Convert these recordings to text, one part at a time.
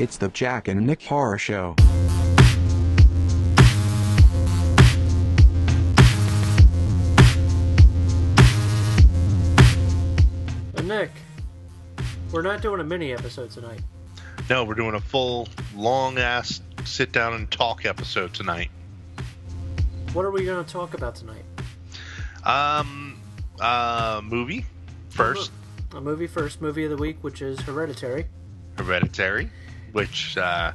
It's the Jack and Nick Horror Show. Nick, we're not doing a mini episode tonight. No, we're doing a full, long-ass sit-down-and-talk episode tonight. What are we going to talk about tonight? Movie first. A movie first. Movie of the week, which is Hereditary. Hereditary, which a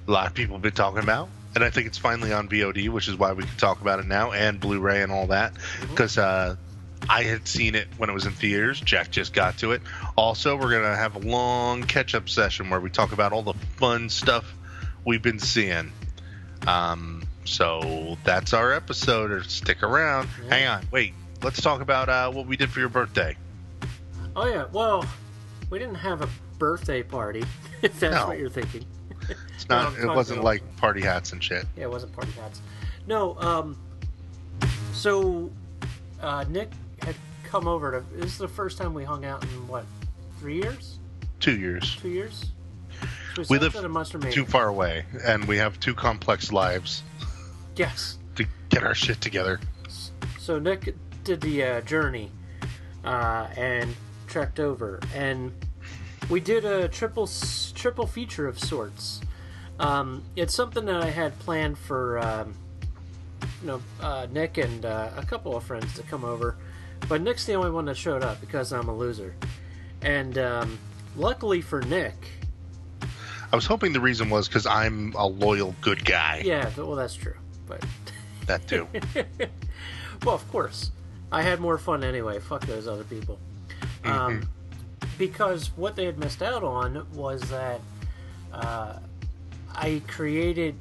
lot of people have been talking about. And I think it's finally on VOD, which is why we can talk about it now, and Blu-ray and all that. Because I had seen it when it was in theaters. Jack just got to it. Also, we're going to have a long catch-up session where we talk about all the fun stuff we've been seeing. So that's our episode. Or stick around. Yeah. Hang on. Wait. Let's talk about what we did for your birthday. Oh, yeah. Well, we didn't have a birthday party, if that's what you're thinking. It's not. It wasn't like party hats and shit. Yeah, it wasn't party hats. No, so Nick had come over to... This is the first time we hung out in, what, 3 years? 2 years. 2 years? So we live too far away, and we have two complex lives. Yes. To get our shit together. So Nick did the journey and trekked over, and we did a triple feature of sorts. It's something that I had planned for Nick and a couple of friends to come over, but Nick's the only one that showed up because I'm a loser. And luckily for Nick, I was hoping the reason was because I'm a loyal good guy. Yeah, well, that's true, but that too. Well, of course, I had more fun anyway. Fuck those other people. Because what they had missed out on was that I created...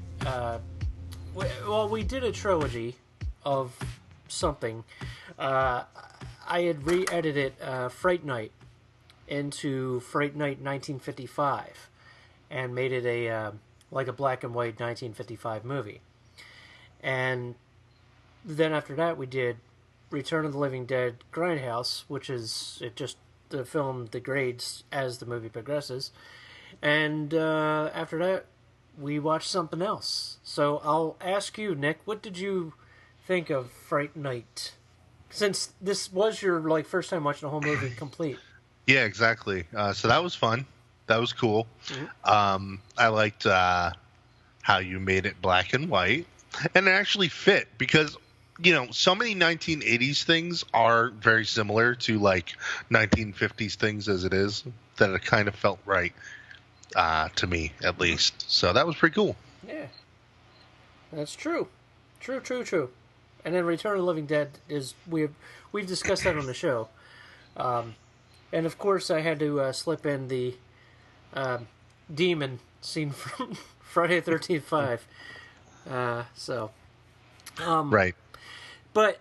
we did a trilogy of something. I had re-edited Fright Night into Fright Night 1955 and made it a black and white 1955 movie. And then after that, we did Return of the Living Dead Grindhouse, which is the film degrades as the movie progresses. And after that, we watched something else. So I'll ask you, Nick, what did you think of Fright Night? Since this was your first time watching the whole movie complete. Yeah, exactly. So that was fun. That was cool. Mm-hmm. I liked how you made it black and white, and it actually fit because so many 1980s things are very similar to 1950s things as it is that it kind of felt right. To me, at least. So that was pretty cool. Yeah. That's true. True. And then Return of the Living Dead is... We've discussed that on the show. And of course, I had to slip in the demon scene from Friday the 13th 5. Right. But,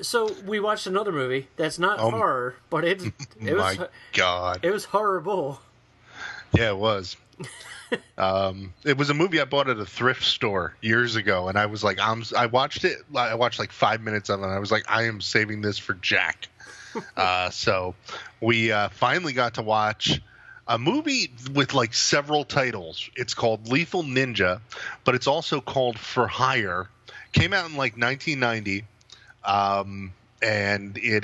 so we watched another movie that's not horror, but it was... My God. It was horrible. Yeah, it was. It was a movie I bought at a thrift store years ago, and I was like, I watched it. I watched 5 minutes of it, and I was like, I am saving this for Jack. So we finally got to watch a movie with several titles. It's called Lethal Ninja, but it's also called For Hire. Came out in 1990, and it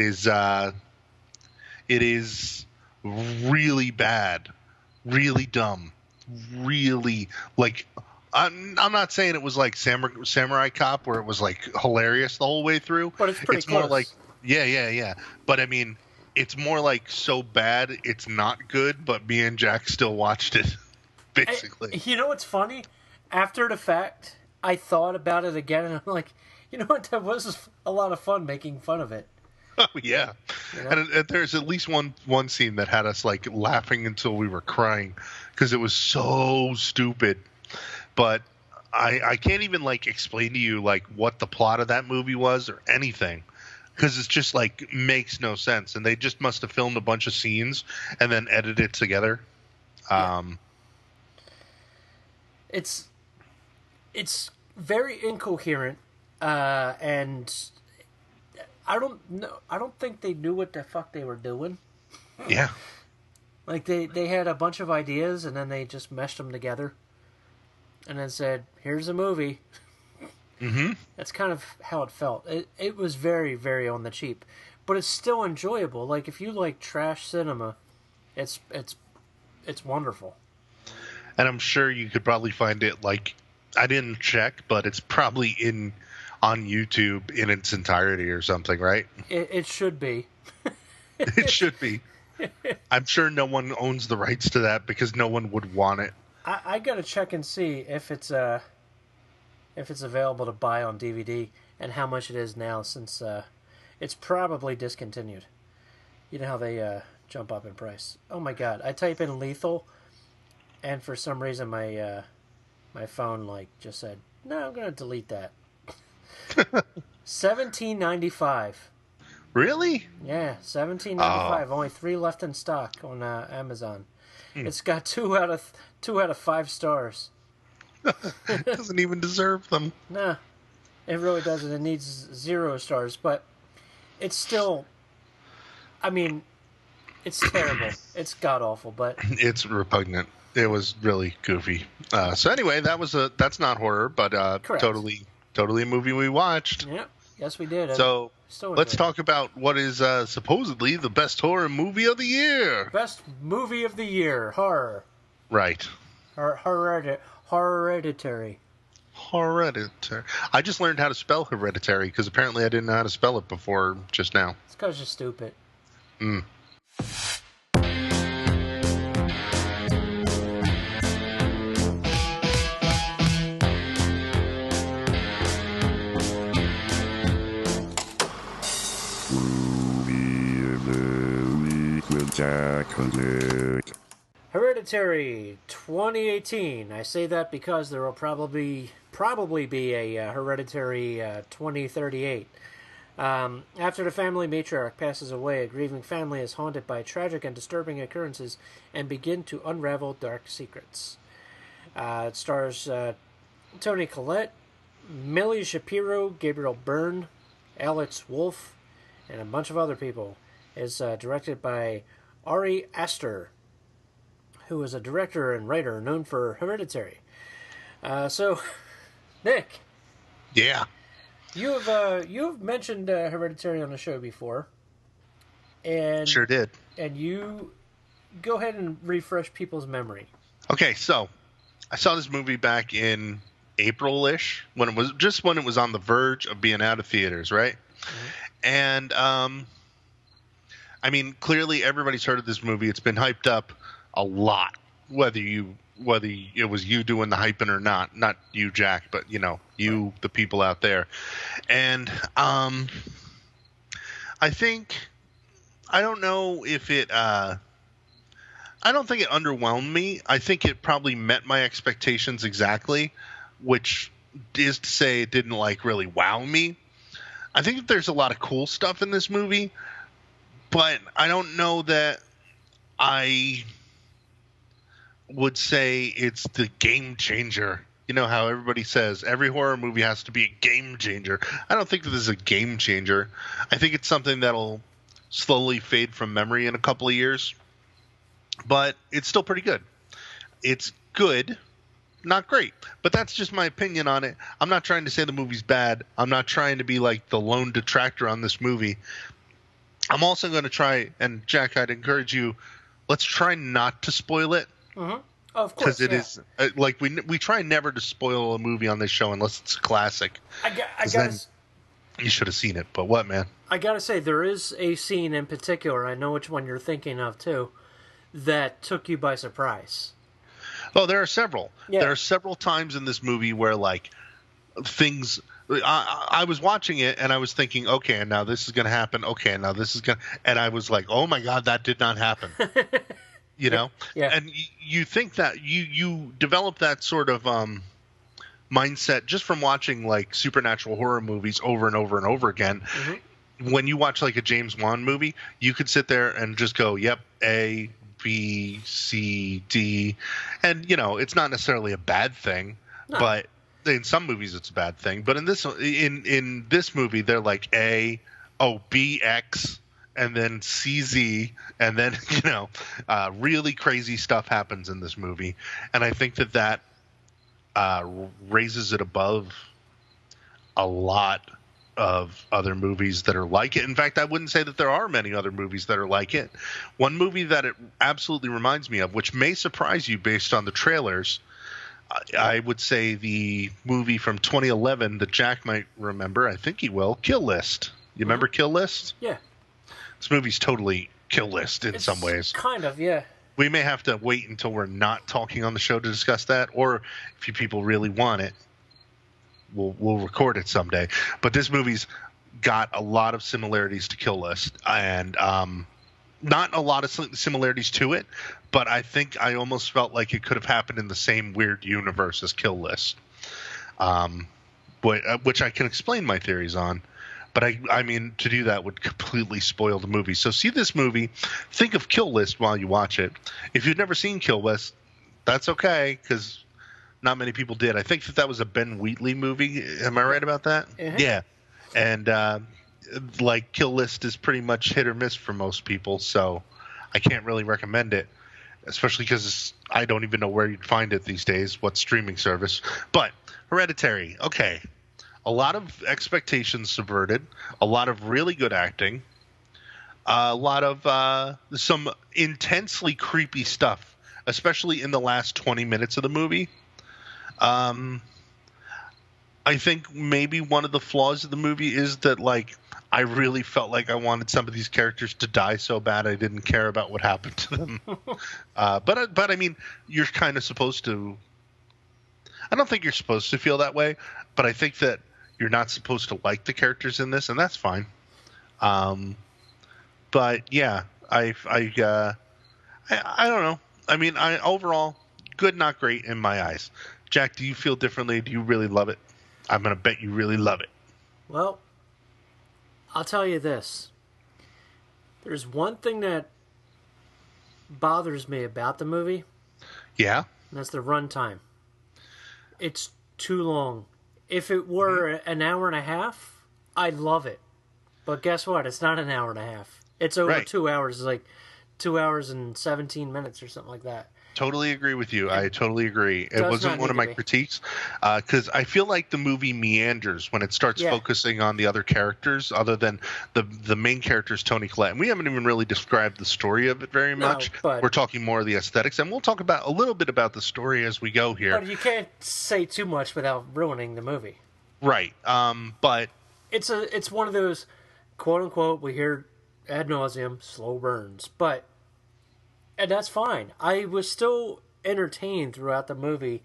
is really bad. Really dumb, really I'm not saying it was like Samurai Cop where it was hilarious the whole way through. But it's pretty close. More yeah. But I mean, it's more so bad it's not good. But me and Jack still watched it, basically. You know what's funny? After the fact, I thought about it again, and I'm like, you know what? That was a lot of fun making fun of it. Oh, yeah. And there's at least one scene that had us laughing until we were crying because it was so stupid. But I can't even explain to you what the plot of that movie was or anything because it's just makes no sense. And they just must have filmed a bunch of scenes and then edited it together. Yeah. It's very incoherent and I don't think they knew what the fuck they were doing. Yeah. Like they had a bunch of ideas and then they just meshed them together, and then said, "Here's a movie." Mm-hmm. That's kind of how it felt. It was very, very on the cheap, but it's still enjoyable. Like if you like trash cinema, it's wonderful. And I'm sure you could probably find it, like, I didn't check, but it's probably on YouTube in its entirety or something, right? It should be. It should be. I'm sure no one owns the rights to that because no one would want it. I gotta check and see if it's available to buy on DVD and how much it is now, since it's probably discontinued. You know how they jump up in price. Oh my god! I type in lethal, and for some reason my phone just said, "No, I'm gonna delete that." $17.95. Really? Yeah, $17.95. Only 3 left in stock on Amazon. It's got 2 out of 5 stars. It doesn't even deserve them. Nah, it really doesn't. It needs 0 stars, but it's still. I mean, it's terrible. It's god awful, but It's repugnant. It was really goofy. So anyway, that's not horror, but totally a movie we watched. yeah, yes we did. So Still let's enjoy it. talk about what is supposedly the best horror movie of the year. Best movie of the year, horror, Right. Hereditary. Hereditary. I just learned how to spell hereditary because apparently I didn't know how to spell it before just now. It's because you're stupid. Hereditary 2018. I say that because there will probably be a Hereditary 2038. After the family matriarch passes away, a grieving family is haunted by tragic and disturbing occurrences and begin to unravel dark secrets. It stars Toni Collette, Millie Shapiro, Gabriel Byrne, Alex Wolff, and a bunch of other people. It's directed by Ari Aster, who is a director and writer known for Hereditary. So, Nick, Yeah. you have mentioned Hereditary on the show before, and Sure did. And you go ahead and refresh people's memory. Okay, so I saw this movie back in April-ish when it was on the verge of being out of theaters, right? Mm-hmm. And I mean, clearly everybody's heard of this movie. It's been hyped up a lot, whether it was you doing the hyping or not you, Jack, but you, the people out there. And I don't know if it I don't think it underwhelmed me. I think it probably met my expectations exactly, which is to say it didn't really wow me. I think that there's a lot of cool stuff in this movie, but I don't know that I would say it's the game changer. You know how everybody says every horror movie has to be a game changer. I don't think that this is a game changer. I think it's something that'll slowly fade from memory in a couple of years, but it's still pretty good. It's good, not great, but that's just my opinion on it. I'm not trying to say the movie's bad. I'm not trying to be like the lone detractor on this movie. I'm also going to try, and Jack, I'd encourage you, let's try not to spoil it. Mm-hmm. Oh, of course, because it is we try never to spoil a movie on this show unless it's a classic. You should have seen it, but what, man? I gotta say, there is a scene in particular, I know which one you're thinking of too, that took you by surprise. Oh, there are several. Yeah. There are several times in this movie where things. I was watching it and I was thinking, okay, and now this is going to happen. Okay, and now this is going to, and I was like, oh my god, that did not happen. Yeah. And you think that you develop that sort of mindset just from watching supernatural horror movies over and over and over again. Mm-hmm. When you watch a James Wan movie, you could sit there and just go, yep, A, B, C, D, and it's not necessarily a bad thing, but in some movies it's a bad thing. But in this movie, they're like A, O, B, X, and then CZ, and then really crazy stuff happens in this movie, and I think that raises it above a lot of other movies that are like it. In fact, I wouldn't say that there are many other movies that are like it. One movie that it absolutely reminds me of, which may surprise you based on the trailers, I would say the movie from 2011 that Jack might remember. I think he will. Kill List. You remember Kill List? Yeah. This movie's totally Kill List in some ways. Kind of, yeah. We may have to wait until we're not talking on the show to discuss that, or if you people really want it, we'll record it someday. But this movie's got a lot of similarities to Kill List, and not a lot of similarities to it, but I think I almost felt like it could have happened in the same weird universe as Kill List, which I can explain my theories on. But I mean, to do that would completely spoil the movie. So see this movie, think of Kill List while you watch it. If you've never seen Kill List, that's okay, because not many people did. I think that was a Ben Wheatley movie. Am I right about that? Uh-huh. Yeah. And like Kill List is pretty much hit or miss for most people, so I can't really recommend it, especially because I don't even know where you'd find it these days, what streaming service. But Hereditary, okay. A lot of expectations subverted, a lot of really good acting, a lot of some intensely creepy stuff, especially in the last 20 minutes of the movie. I think maybe one of the flaws of the movie is that, like, I really felt like I wanted some of these characters to die so bad I didn't care about what happened to them. But I mean, you're kind of supposed to. I don't think you're supposed to feel that way, but I think that you're not supposed to like the characters in this, and that's fine. But yeah, I don't know. I mean, overall good, not great in my eyes. Jack, do you feel differently? Do you really love it? I'm gonna bet you really love it. Well, I'll tell you this. There's one thing that bothers me about the movie. Yeah? And that's the runtime. It's too long. If it were an hour and a half, I'd love it. But guess what? It's not an hour and a half. It's over 2 hours. It's like 2 hours and 17 minutes or something like that. Totally agree with you. I totally agree. It wasn't one of my critiques, because I feel like the movie meanders when it starts focusing on the other characters other than the main character's Toni Collette. And we haven't even really described the story of it very much. But we're talking more of the aesthetics, and we'll talk about a little bit about the story as we go here. But you can't say too much without ruining the movie. Right. But it's one of those, quote unquote, we hear ad nauseum, slow burns. And that's fine. I was still entertained throughout the movie.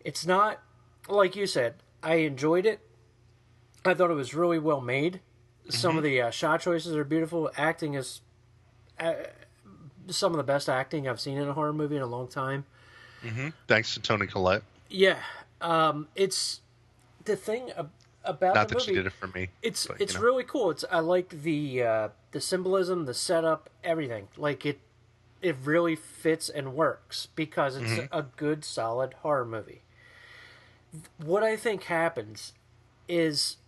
It's not, like you said, I enjoyed it. I thought it was really well made. Mm-hmm. Some of the shot choices are beautiful. Acting is some of the best acting I've seen in a horror movie in a long time. Mm-hmm. Thanks to Toni Collette. Yeah. It's the thing about not the movie. Not that she did it for me. It's really cool. I like the symbolism, the setup, everything. Like it really fits and works because it's a good, solid horror movie. What I think happens is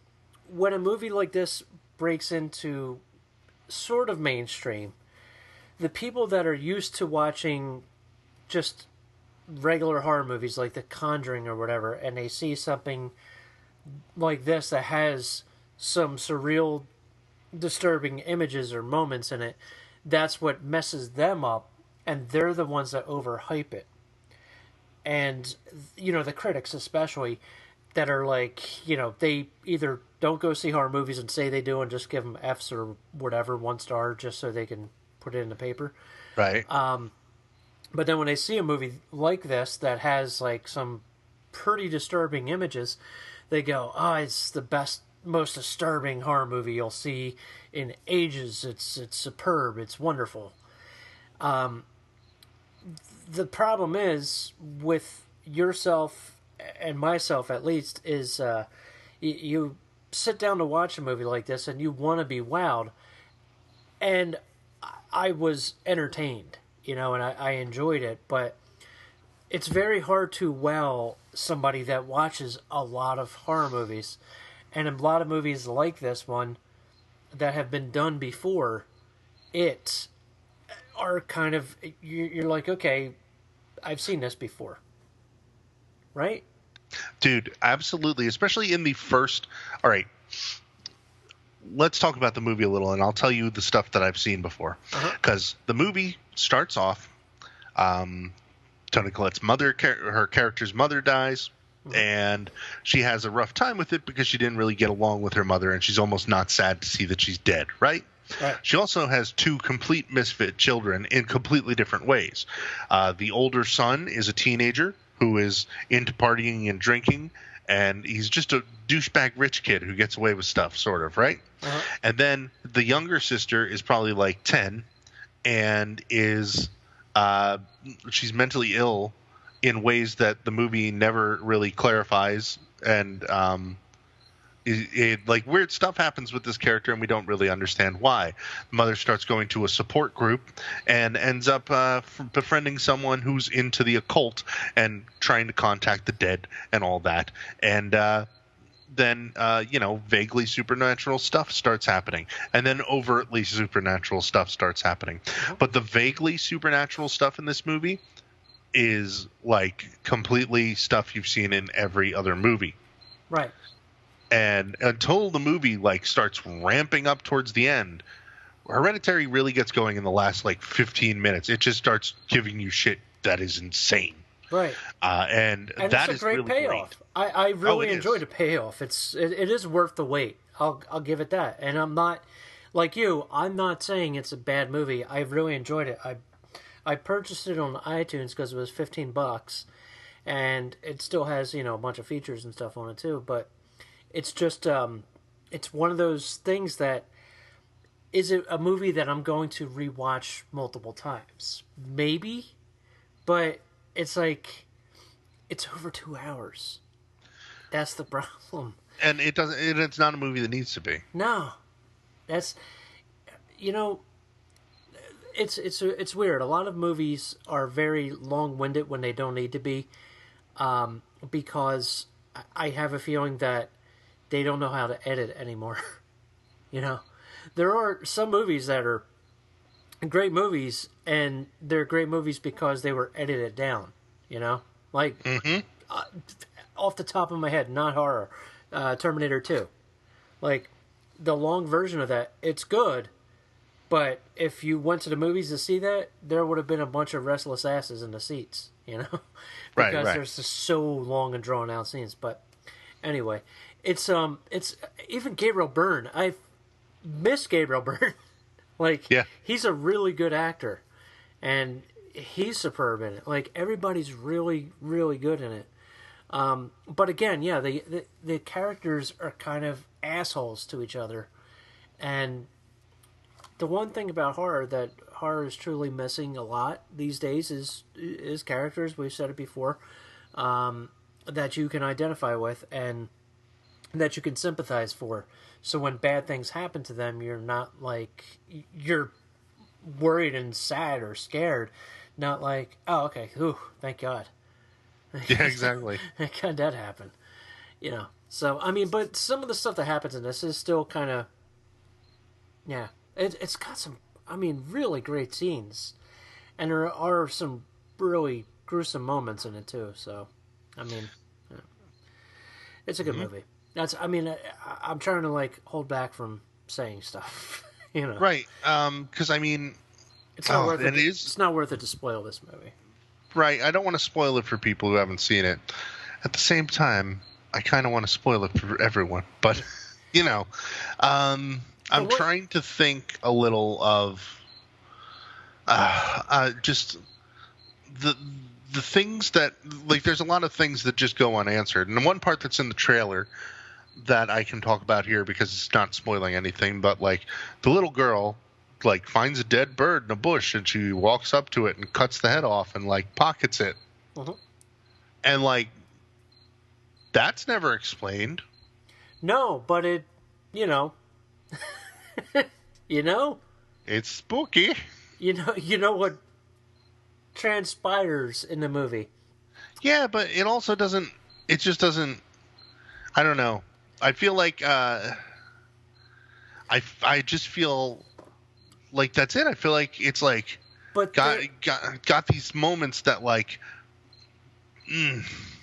when a movie like this breaks into sort of mainstream, the people that are used to watching just regular horror movies like The Conjuring or whatever, and they see something like this that has some surreal, disturbing images or moments in it, that's what messes them up, and they're the ones that overhype it. And, the critics especially, that are like, they either don't go see horror movies and say they do and just give them Fs or whatever, 1 star, just so they can put it in the paper. Right. But then when they see a movie like this that has, like, some pretty disturbing images, they go, it's the best, most disturbing horror movie you'll see in ages. It's superb. It's wonderful. The problem is with yourself and myself, at least, is you sit down to watch a movie like this and you want to be wowed. And I was entertained, and I enjoyed it. But it's very hard to wow somebody that watches a lot of horror movies. And a lot of movies like this one that have been done before, it are kind of you're like, okay, I've seen this before, right? Dude, absolutely. Especially in the first. All right. Let's talk about the movie a little, and I'll tell you the stuff that I've seen before. Because the movie starts off. Toni Collette's mother, her character's mother dies, and she has a rough time with it because she didn't really get along with her mother, and she's almost not sad to see that she's dead, right? Right. She also has two complete misfit children in completely different ways. The older son is a teenager who is into partying and drinking, and he's just a douchebag rich kid who gets away with stuff, sort of, right? And then the younger sister is probably like 10 and is she's mentally ill in ways that the movie never really clarifies, and like weird stuff happens with this character and we don't really understand why. The mother starts going to a support group and ends up befriending someone who's into the occult and trying to contact the dead and all that, and then vaguely supernatural stuff starts happening, and then overtly supernatural stuff starts happening. But the vaguely supernatural stuff in this movie is like completely stuff you've seen in every other movie. Right. And until the movie like starts ramping up towards the end, Hereditary really gets going in the last like 15 minutes. It just starts giving you shit that is insane. Right. And that it's a great really payoff. Great. I really enjoyed the payoff. It is worth the wait. I'll give it that. And I'm not like you. I'm not saying it's a bad movie. I really enjoyed it. I purchased it on iTunes because it was $15, and it still has a bunch of features and stuff on it too. But it's just it's one of those things that is it a movie that I'm going to rewatch multiple times, maybe, but it's like it's over 2 hours. That's the problem. And it doesn't. It's not a movie that needs to be. No, that's it's weird. A lot of movies are very long-winded when they don't need to be, because I have a feeling that they don't know how to edit anymore. There are some movies that are great movies, and they're great movies because they were edited down. Like off the top of my head, not horror, Terminator 2. Like the long version of that, it's good. But if you went to the movies to see that, there would have been a bunch of restless asses in the seats, because right. there's just so long and drawn out scenes. But anyway, it's even Gabriel Byrne. I miss Gabriel Byrne. He's a really good actor, and he's superb in it. Like everybody's really, really good in it. But again, yeah, the characters are kind of assholes to each other, and the one thing about horror that horror is truly missing a lot these days is characters. We've said it before, that you can identify with and that you can sympathize for. So when bad things happen to them, you're not like you're worried and sad or scared. Not like, oh, okay, ooh, thank God. Yeah, exactly. Thank God that happened. So I mean, but some of the stuff that happens in this is still kind of, yeah. It's got some, really great scenes, and there are some really gruesome moments in it too. So, it's a good movie. I'm trying to hold back from saying stuff, Right? Because it's not worth it. It's not worth it to spoil this movie. Right. I don't want to spoil it for people who haven't seen it. At the same time, I kind of want to spoil it for everyone, but I'm trying to think a little of just the things that, there's a lot of things that just go unanswered. And the one part that's in the trailer that I can talk about here because it's not spoiling anything, but the little girl finds a dead bird in a bush and she walks up to it and cuts the head off and pockets it. And that's never explained. No, but it, it's spooky. You know what transpires in the movie. Yeah, but it also doesn't. It just doesn't. I don't know. I feel like I just feel like that's it. I feel like it's like But got these moments that like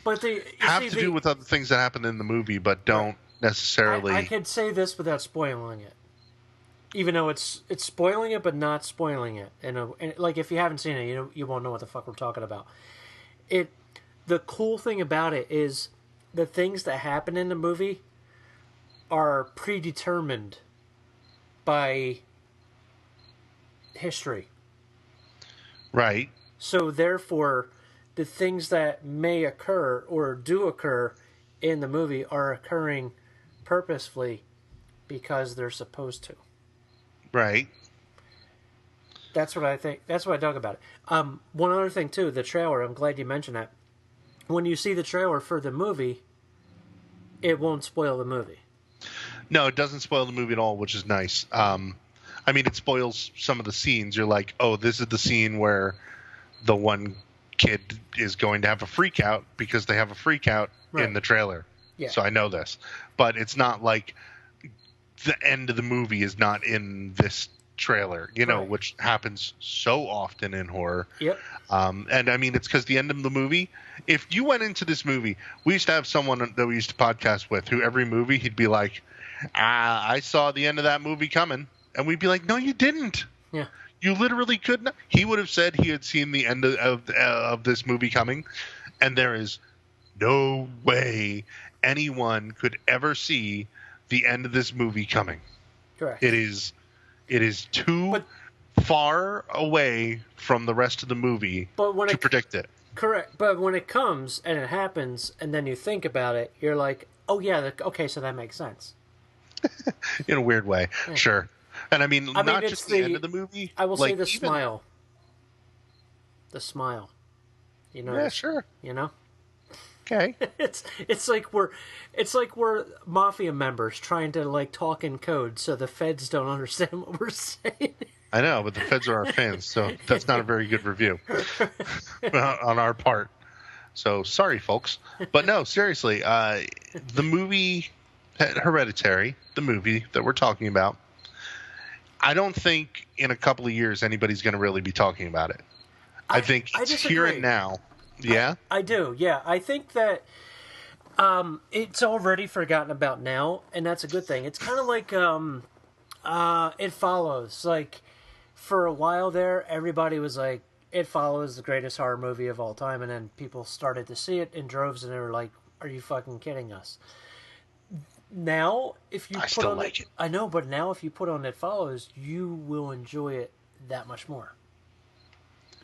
but they have to do with other things that happen in the movie, but don't necessarily. I could say this without spoiling it, even though it's spoiling it, but not spoiling it. And like if you haven't seen it, you won't know what the fuck we're talking about. The cool thing about it is the things that happen in the movie are predetermined by history. Right. So therefore, the things that may occur or do occur in the movie are occurring purposefully because they're supposed to. Right. That's what I think. That's what I talk about it. One other thing too, the trailer. I'm glad you mentioned that. When you see the trailer for the movie, it won't spoil the movie. No, it doesn't spoil the movie at all, which is nice. I mean, it spoils some of the scenes. You're like, oh, this is the scene where the one kid is going to have a freak out because they have a freak out in the trailer. Yeah. So I know this. But it's not like the end of the movie is not in this trailer, which happens so often in horror. Yep. And I mean, it's because the end of the movie, if you went into this movie, we used to have someone that we used to podcast with who every movie he'd be like, I saw the end of that movie coming. And we'd be like, no, you didn't. Yeah. You literally could not. He would have said he had seen the end of this movie coming. And there is no way anyone could ever see the end of this movie coming. Correct. It is too far away from the rest of the movie to predict it. Correct. But when it comes and it happens and then you think about it, you're like, oh, yeah, okay, so that makes sense. In a weird way. Yeah. Sure. And I mean not just the end of the movie. I will say the smile. The smile. Yeah, sure. Okay. It's like we're mafia members trying to like talk in code so the feds don't understand what we're saying. I know, but the feds are our fans, so that's not a very good review on our part. So sorry, folks. But no, seriously, the movie Hereditary, the movie that we're talking about, I don't think in a couple of years anybody's going to really be talking about it. I think it's here and now. Yeah? I do, yeah. I think that it's already forgotten about now, and that's a good thing. It's kind of like It Follows. Like, for a while there, everybody was like, It Follows the greatest horror movie of all time, and then people started to see it in droves, and they were like, are you fucking kidding us? Now, if you put on it, I know, but now if you put on It Follows, you will enjoy it that much more.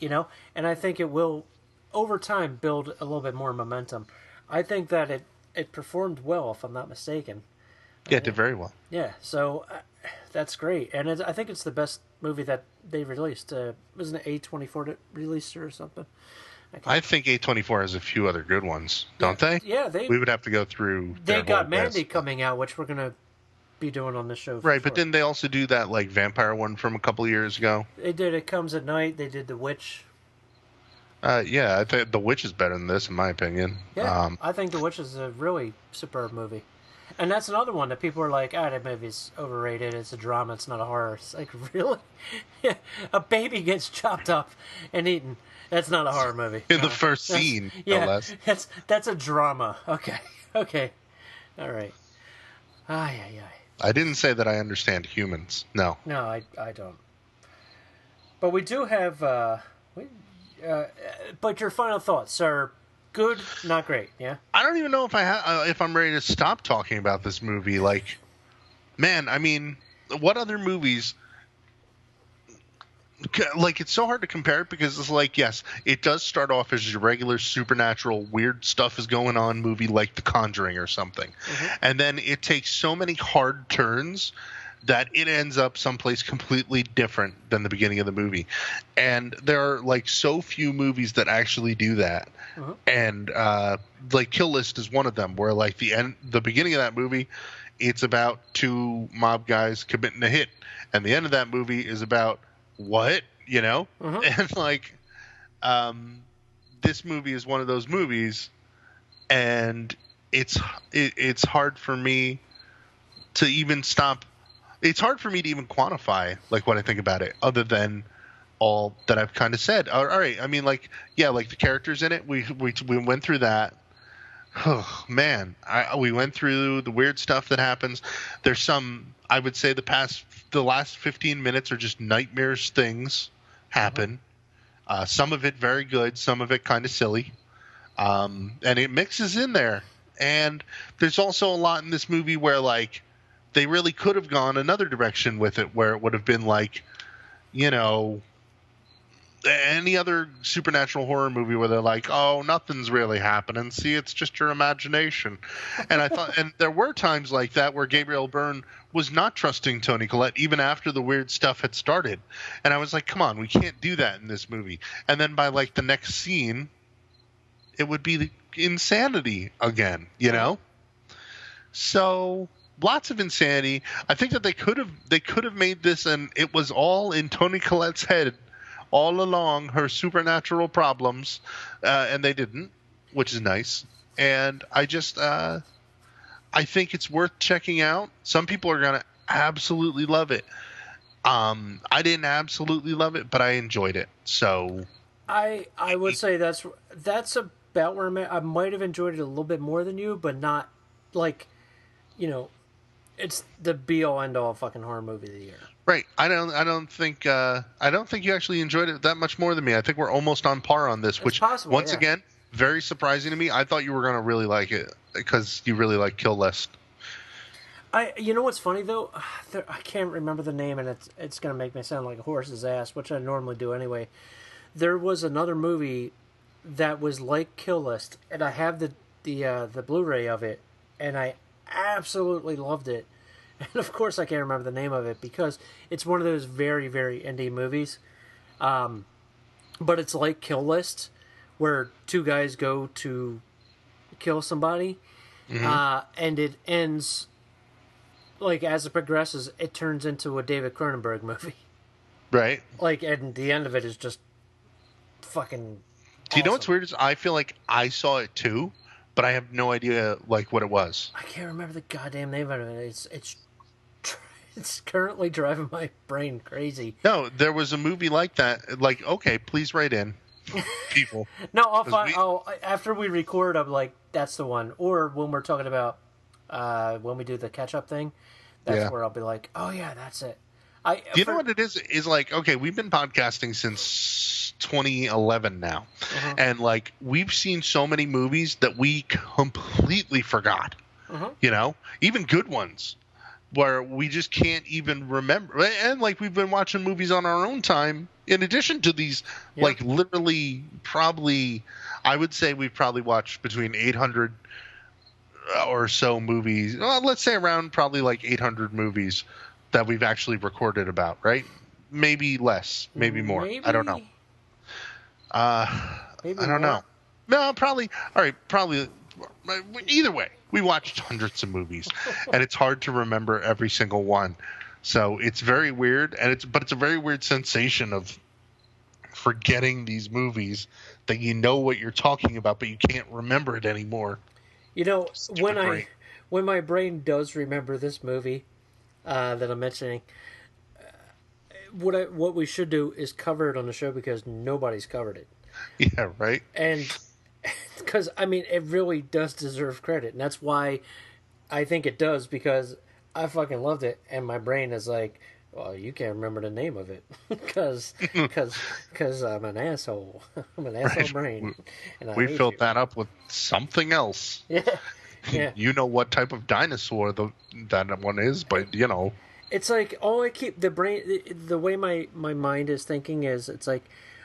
And I think it will, over time, build a little bit more momentum. I think that it performed well, if I'm not mistaken. Yeah, it did very well. Yeah, so that's great, and I think it's the best movie that they released. Wasn't it A24 that released it or something? I think A24 has a few other good ones, don't they? Yeah, we would have to go through. They got Mandy coming out, which we're gonna be doing on the show. Right, but didn't they also do that like vampire one from a couple of years ago? They did It Comes at Night. They did The Witch. Yeah, I think The Witch is better than this, in my opinion. Yeah, I think The Witch is a really superb movie. And that's another one that people are like, that movie's overrated. It's a drama. It's not a horror. It's like, really? A baby gets chopped up and eaten. That's not a horror movie. In the first scene, no less. That's a drama. Okay. All right. Ay. I didn't say that I understand humans. No. No, I don't. But we do have... but your final thoughts are good, not great, yeah? I don't even know if I'm ready to stop talking about this movie. Like, man, I mean, what other movies... Like, it's so hard to compare it because it's like, yes, it does start off as your regular supernatural weird stuff is going on movie like The Conjuring or something. Mm-hmm. And then it takes so many hard turns that it ends up someplace completely different than the beginning of the movie. And there are like so few movies that actually do that. Mm-hmm. And like Kill List is one of them, where like the beginning of that movie, it's about two mob guys committing a hit. And the end of that movie is about what, Mm-hmm. And like this movie is one of those movies, and it's hard for me to even stop it's hard for me to even quantify like what I think about it, other than all that I've kind of said. All right, I mean, like, yeah, like the characters in it, we went through that. Oh man, we went through the weird stuff that happens. There's some, I would say, the last 15 minutes are just nightmares things happen. Some of it very good, some of it kind of silly, and it mixes in there. And there's also a lot in this movie where like they really could have gone another direction with it, where it would have been like, you know, any other supernatural horror movie where they're like, oh, nothing's really happening. See, it's just your imagination. And I thought, and there were times like that where Gabriel Byrne was not trusting Toni Collette even after the weird stuff had started. And I was like, come on, we can't do that in this movie. And then by like the next scene, it would be insanity again, you know? So lots of insanity. I think that they could have made this, and it was all in Toni Collette's head all along, her supernatural problems, and they didn't, which is nice. And I just I think it's worth checking out. Some people are gonna absolutely love it. I didn't absolutely love it, but I enjoyed it. So I would say that's about where I might have enjoyed it a little bit more than you, but not like, you know, it's the be all end all fucking horror movie of the year. Right. I don't think you actually enjoyed it that much more than me. I think we're almost on par on this, which possible, once again, very surprising to me. I thought you were going to really like it because you really like Kill List. You know what's funny though? I can't remember the name, and it's going to make me sound like a horse's ass, which I normally do anyway. There was another movie that was like Kill List, and I have the Blu-ray of it, and I absolutely loved it. And of course I can't remember the name of it because it's one of those very, very indie movies. But it's like Kill List, where two guys go to kill somebody, and it ends, like, as it progresses, it turns into a David Cronenberg movie. Right. Like, and the end of it is just fucking Do you know what's weird is I feel like I saw it too, but I have no idea like what it was. I can't remember the goddamn name of it. It's currently driving my brain crazy. No, there was a movie like that. Like, okay, please write in, people. No, I'll find. After we record, I'm like, that's the one. Or when we're talking about when we do the catch up thing, that's where I'll be like, oh yeah, that's it. Do you know what it is? Is like, okay, we've been podcasting since 2011 now, and like we've seen so many movies that we completely forgot. You know, even good ones, where we just can't even remember. And like we've been watching movies on our own time, in addition to these, like literally, probably, I would say we've probably watched between 800 or so movies. Well, let's say around probably like 800 movies that we've actually recorded about, right? Maybe less, maybe more. I don't know. I don't know. No, probably. All right, probably. Either way, we watched hundreds of movies, and it's hard to remember every single one. So it's very weird, and it's a very weird sensation of forgetting these movies that you know what you're talking about, but you can't remember it anymore. You know, when my brain does remember this movie that I'm mentioning, what we should do is cover it on the show because nobody's covered it. Yeah, right. And because I mean, it really does deserve credit, and that's why I think it does, because I fucking loved it, and my brain is like, well, you can't remember the name of it because I'm an asshole. I'm an asshole brain. And we filled that up with something else. Yeah. You know what type of dinosaur that one is, but you know. It's like all I keep the way my mind is thinking is, it's like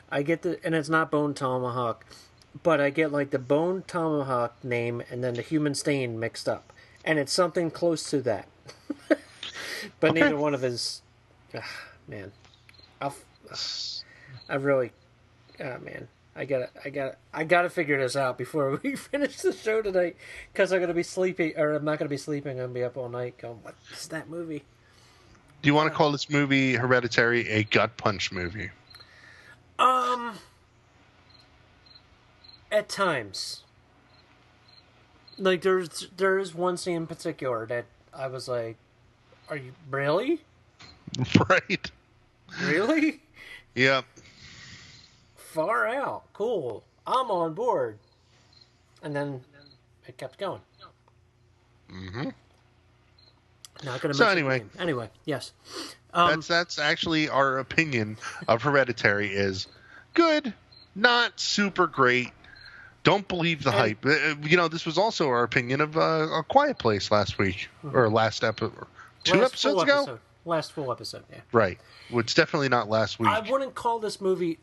I get and it's not Bone Tomahawk, but I get like the Bone Tomahawk name and then the Human Stain mixed up, and it's something close to that. But neither one of his, man, I really, man, I gotta figure this out before we finish the show tonight, because I'm gonna be sleepy, or I'm not gonna be sleeping. I'm gonna be up all night going, what is that movie? Do you want to call this movie Hereditary a gut punch movie? At times, like there is one scene in particular that I was like, "Are you really?" Right. Really? Yep. Far out. Cool. I'm on board. And then it kept going. Mm-hmm. Not going to So mention anyway. the name. Anyway, yes. That's actually our opinion of Hereditary is good, not super great. Don't believe the hype. This was also our opinion of A Quiet Place last week or last episode, two Last full episodes ago. episode. Last full episode. Yeah. Right. Well, it's definitely not last week. I wouldn't call this movie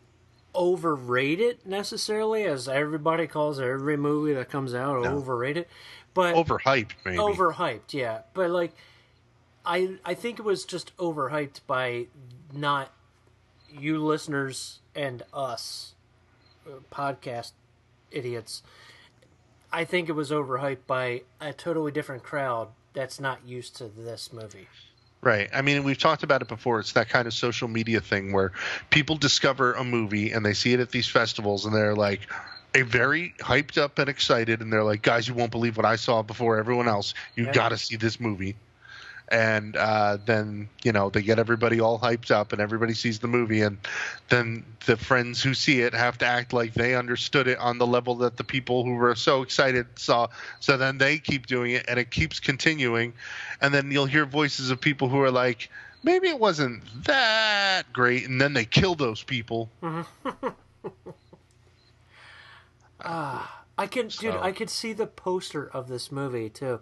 overrated necessarily, as everybody calls every movie that comes out overrated. But overhyped, maybe. Overhyped, yeah. But like, I think it was just overhyped by not you listeners and us, podcast idiots. I think it was overhyped by a totally different crowd that's not used to this movie. Right. I mean, we've talked about it before. It's that kind of social media thing where people discover a movie and they see it at these festivals and they're like very hyped up and excited. And they're like, guys, you won't believe what I saw before everyone else. You got to see this movie. And then, they get everybody all hyped up and everybody sees the movie. And then the friends who see it have to act like they understood it on the level that the people who were so excited saw. So then they keep doing it and it keeps continuing. And then you'll hear voices of people who are like, maybe it wasn't that great. And then they kill those people. I could see the poster of this movie too.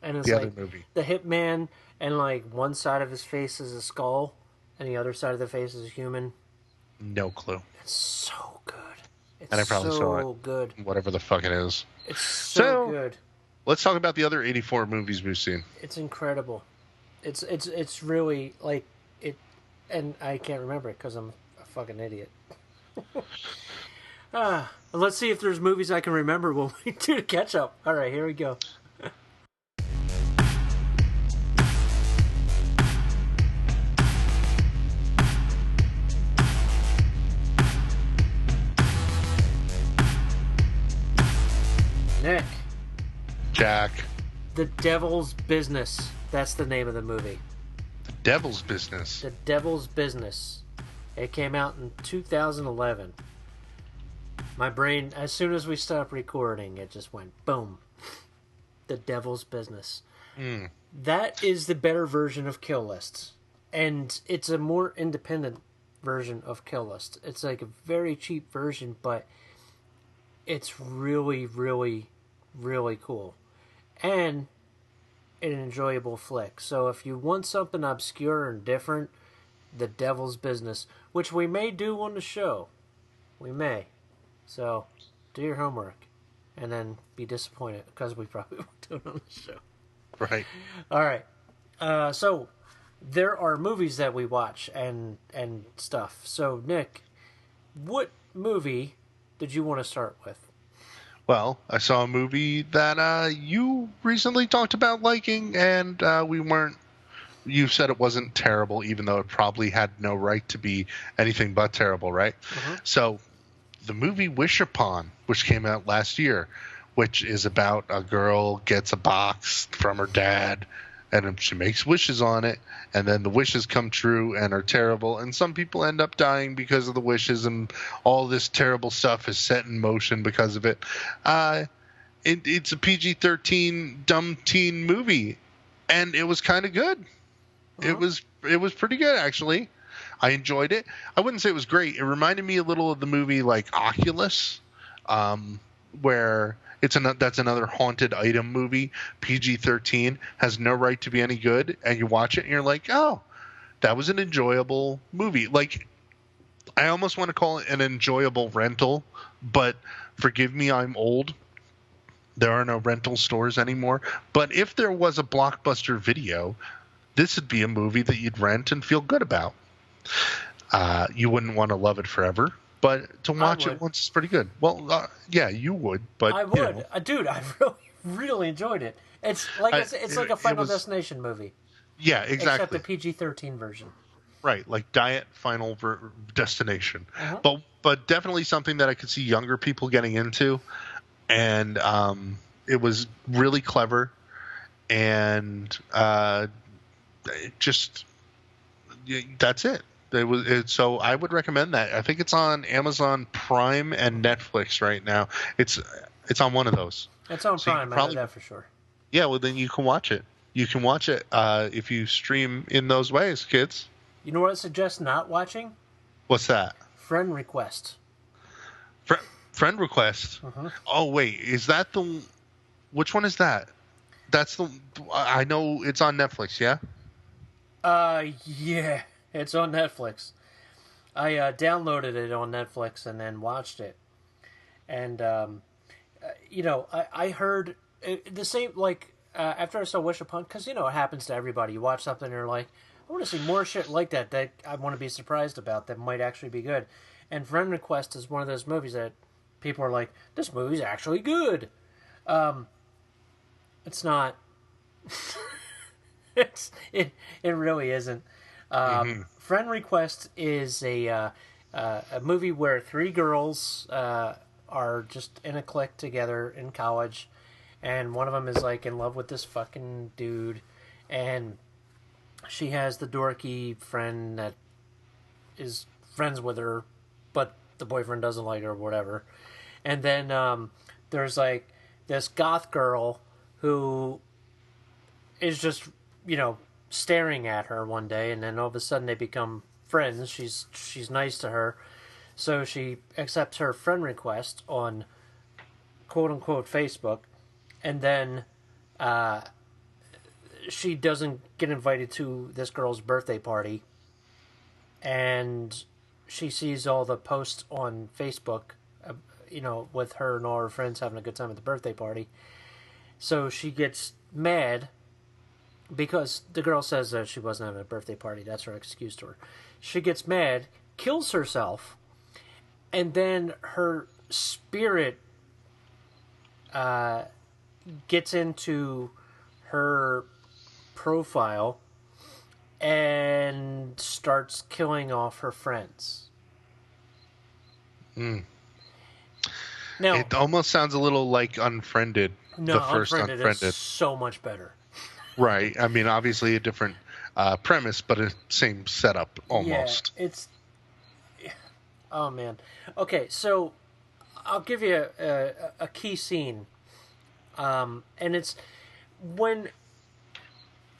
And it's the like other movie. The hitman, and like one side of his face is a skull, and the other side of the face is a human. No clue. It's so good. It's and I probably saw it. Good. Whatever the fuck it is. It's so good. Let's talk about the other 84 movies we've seen. It's incredible. It's really like it, and I can't remember it because I'm a fucking idiot. Let's see if there's movies I can remember when we do the catch up. All right, here we go. Nick. Jack. The Devil's Business. That's the name of the movie. The Devil's Business. The Devil's Business. It came out in 2011. My brain, as soon as we stopped recording, it just went boom. The Devil's Business. That is the better version of Kill List. And it's a more independent version of Kill List. It's like a very cheap version, but it's really, really, really cool. And an enjoyable flick. So if you want something obscure and different, The Devil's Business, which we may do on the show. We may. So do your homework and then be disappointed because we probably won't do it on the show. Right. All right. So there are movies that we watch and stuff. So Nick, what movie did you want to start with? Well, I saw a movie that you recently talked about liking, and we weren't. You said it wasn't terrible, even though it probably had no right to be anything but terrible, right? So, the movie Wish Upon, which came out last year, which is about a girl gets a box from her dad, and she makes wishes on it, and then the wishes come true and are terrible, and some people end up dying because of the wishes, and all this terrible stuff is set in motion because of it. It's a PG-13 dumb teen movie, and it was kind of good. It was pretty good, actually. I enjoyed it. I wouldn't say it was great. It reminded me a little of the movie like Oculus, where that's another haunted item movie. PG-13 has no right to be any good, and you watch it and you're like, oh, that was an enjoyable movie. Like, I almost want to call it an enjoyable rental, but forgive me, I'm old. There are no rental stores anymore. But if there was a Blockbuster Video, this would be a movie that you'd rent and feel good about. You wouldn't want to love it forever, but to watch it once is pretty good. Well, yeah, you would, but I would, dude. I really, really enjoyed it. It's like it's like a Final Destination movie. Yeah, exactly. Except the PG-13 version. Right, like Diet Final Destination, but definitely something that I could see younger people getting into, and it was really clever, and just That's it. So I would recommend that. I think it's on Amazon Prime and Netflix right now. It's on one of those. It's on So you Prime. can I know probably, that for sure. yeah. Well, then you can watch it. You can watch it if you stream in those ways, kids. You know what I suggest not watching? What's that? Friend Request. Friend request. Oh wait, is that the? Which one is that? That's the. I know it's on Netflix. Yeah. Yeah, it's on Netflix. I downloaded it on Netflix and then watched it, and I heard the same after I saw Wish Upon, because it happens to everybody. You watch something and you're like, I want to see more shit like that I want to be surprised about that might actually be good. And Friend Request is one of those movies that people are like, this movie's actually good. It's not. It really isn't. Friend Request is a movie where three girls are just in a clique together in college, and one of them is like in love with this fucking dude, and she has the dorky friend that is friends with her, but the boyfriend doesn't like her or whatever. And then there's like this goth girl who is just, staring at her one day, and then all of a sudden they become friends. She's nice to her, so she accepts her friend request on quote unquote Facebook, and then she doesn't get invited to this girl's birthday party, and she sees all the posts on Facebook, with her and all her friends having a good time at the birthday party. So she gets mad because the girl says that she wasn't having a birthday party. That's her excuse to her. She gets mad, kills herself, and then her spirit gets into her profile and starts killing off her friends. Now, it almost sounds a little like Unfriended. No, the first Unfriended is so much better. Right. I mean, obviously a different premise, but a same setup almost. Yeah, it's. Oh man. Okay, so I'll give you a key scene, and it's when,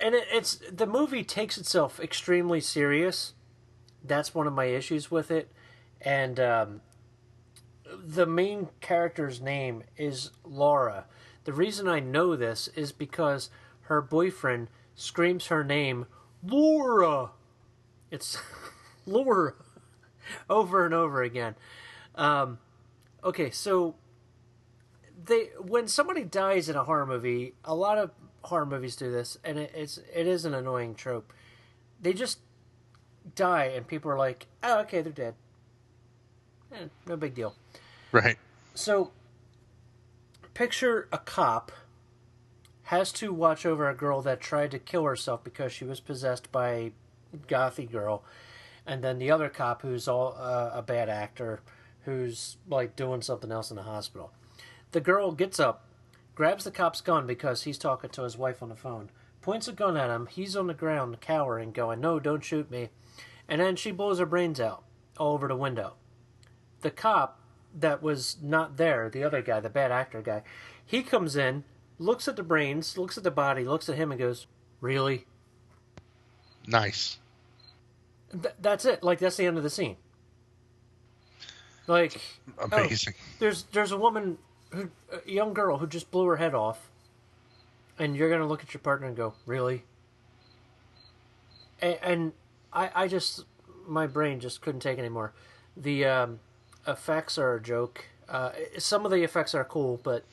and it's the movie takes itself extremely serious. That's one of my issues with it, and the main character's name is Laura. The reason I know this is because her boyfriend screams her name, Laura. It's Laura, over and over again. Okay, so when somebody dies in a horror movie, a lot of horror movies do this, and it is an annoying trope. They just die, and people are like, "Oh, okay, they're dead. No big deal." Right. So, picture a cop has to watch over a girl that tried to kill herself because she was possessed by a gothy girl, and then the other cop who's all a bad actor who's like doing something else in the hospital. The girl gets up, grabs the cop's gun because he's talking to his wife on the phone, points a gun at him. He's on the ground cowering, going, "No, don't shoot me," and then she blows her brains out all over the window. The cop that was not there, the other guy, the bad actor guy, he comes in, looks at the brains, looks at the body, looks at him and goes, "Really?" Nice. That's it. Like, that's the end of the scene. Like, amazing. There's a woman, a young girl who just blew her head off, and you're going to look at your partner and go, "Really?" And I just, my brain just couldn't take it anymore. The effects are a joke. Some of the effects are cool, but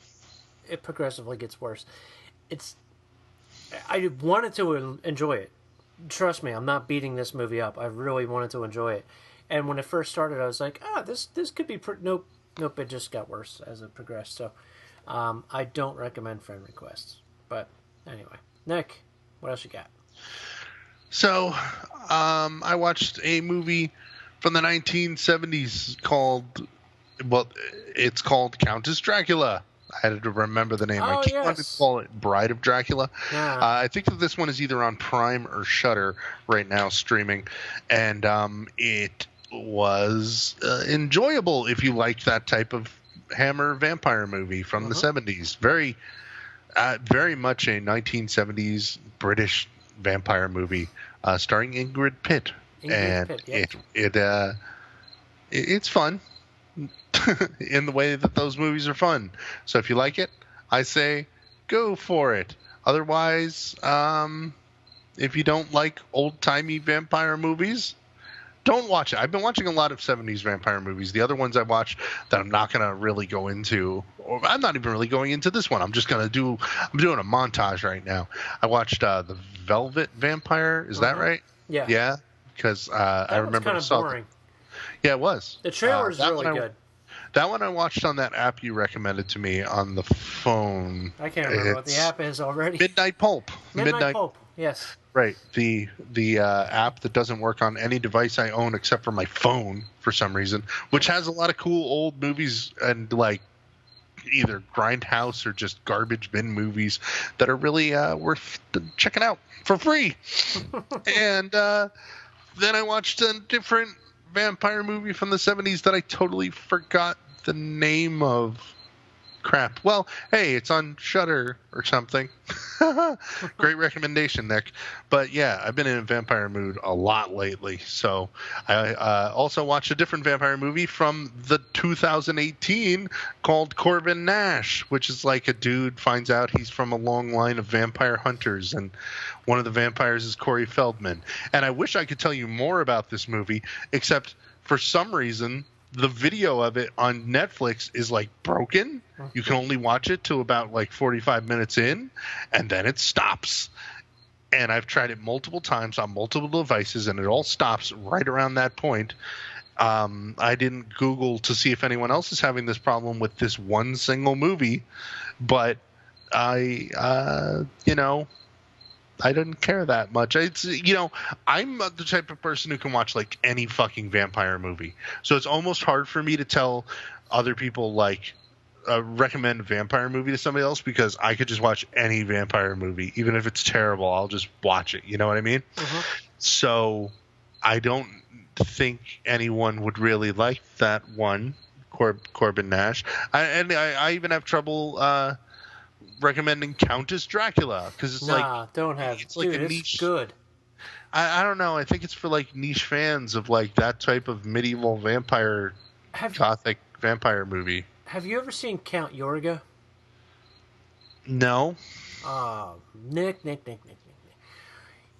it progressively gets worse. I wanted to enjoy it. Trust me, I'm not beating this movie up. I really wanted to enjoy it. And when it first started, I was like, this could be pretty... Nope, it just got worse as it progressed. So, I don't recommend Friend Requests. But, anyway. Nick, what else you got? So, I watched a movie from the 1970s called Countess Dracula. I had to remember the name. Oh, I keep wanting to yes. call it Bride of Dracula. Yeah. I think that this one is either on Prime or Shudder right now streaming, and it was enjoyable if you liked that type of Hammer vampire movie from the 70s. Very much a 1970s British vampire movie starring Ingrid Pitt. It's fun in the way that those movies are fun. So if you like it, I say go for it. Otherwise, if you don't like old-timey vampire movies, don't watch it. I've been watching a lot of 70s vampire movies. The other ones I watched that I'm not going to really go into, or I'm not even really going into this one. I'm doing a montage right now. I watched The Velvet Vampire. Is that right? Yeah. Yeah, because I remember kind of boring. Yeah, it was. The trailer's really good. That one I watched on that app you recommended to me on the phone. I can't remember what the app is already. Midnight Pulp. Midnight Pulp, yes. Right. The app that doesn't work on any device I own except for my phone for some reason, which has a lot of cool old movies and like either Grindhouse or just garbage bin movies that are really worth checking out for free. And then I watched a different vampire movie from the 70s that I totally forgot the name of. Crap. Well, hey, it's on Shudder or something. Great recommendation, Nick. But yeah, I've been in a vampire mood a lot lately. So I also watched a different vampire movie from the 2018 called Corbin Nash, which is like a dude finds out he's from a long line of vampire hunters, and one of the vampires is Corey Feldman. And I wish I could tell you more about this movie, except for some reason the video of it on Netflix is like broken. You can only watch it to about like 45 minutes in, and then it stops. And I've tried it multiple times on multiple devices, and it all stops right around that point. I didn't Google to see if anyone else is having this problem with this one single movie, but I didn't care that much. I'm the type of person who can watch like any fucking vampire movie. So it's almost hard for me to tell other people like recommend a vampire movie to somebody else, because I could just watch any vampire movie. Even if it's terrible, I'll just watch it. You know what I mean? So I don't think anyone would really like that one, Corbin Nash. I even have trouble recommending Countess Dracula, because it's don't have. It's like Dude, a niche. It's good. I don't know. I think it's for like niche fans of like that type of medieval vampire, gothic vampire movie. Have you ever seen Count Yorga? No. Nick.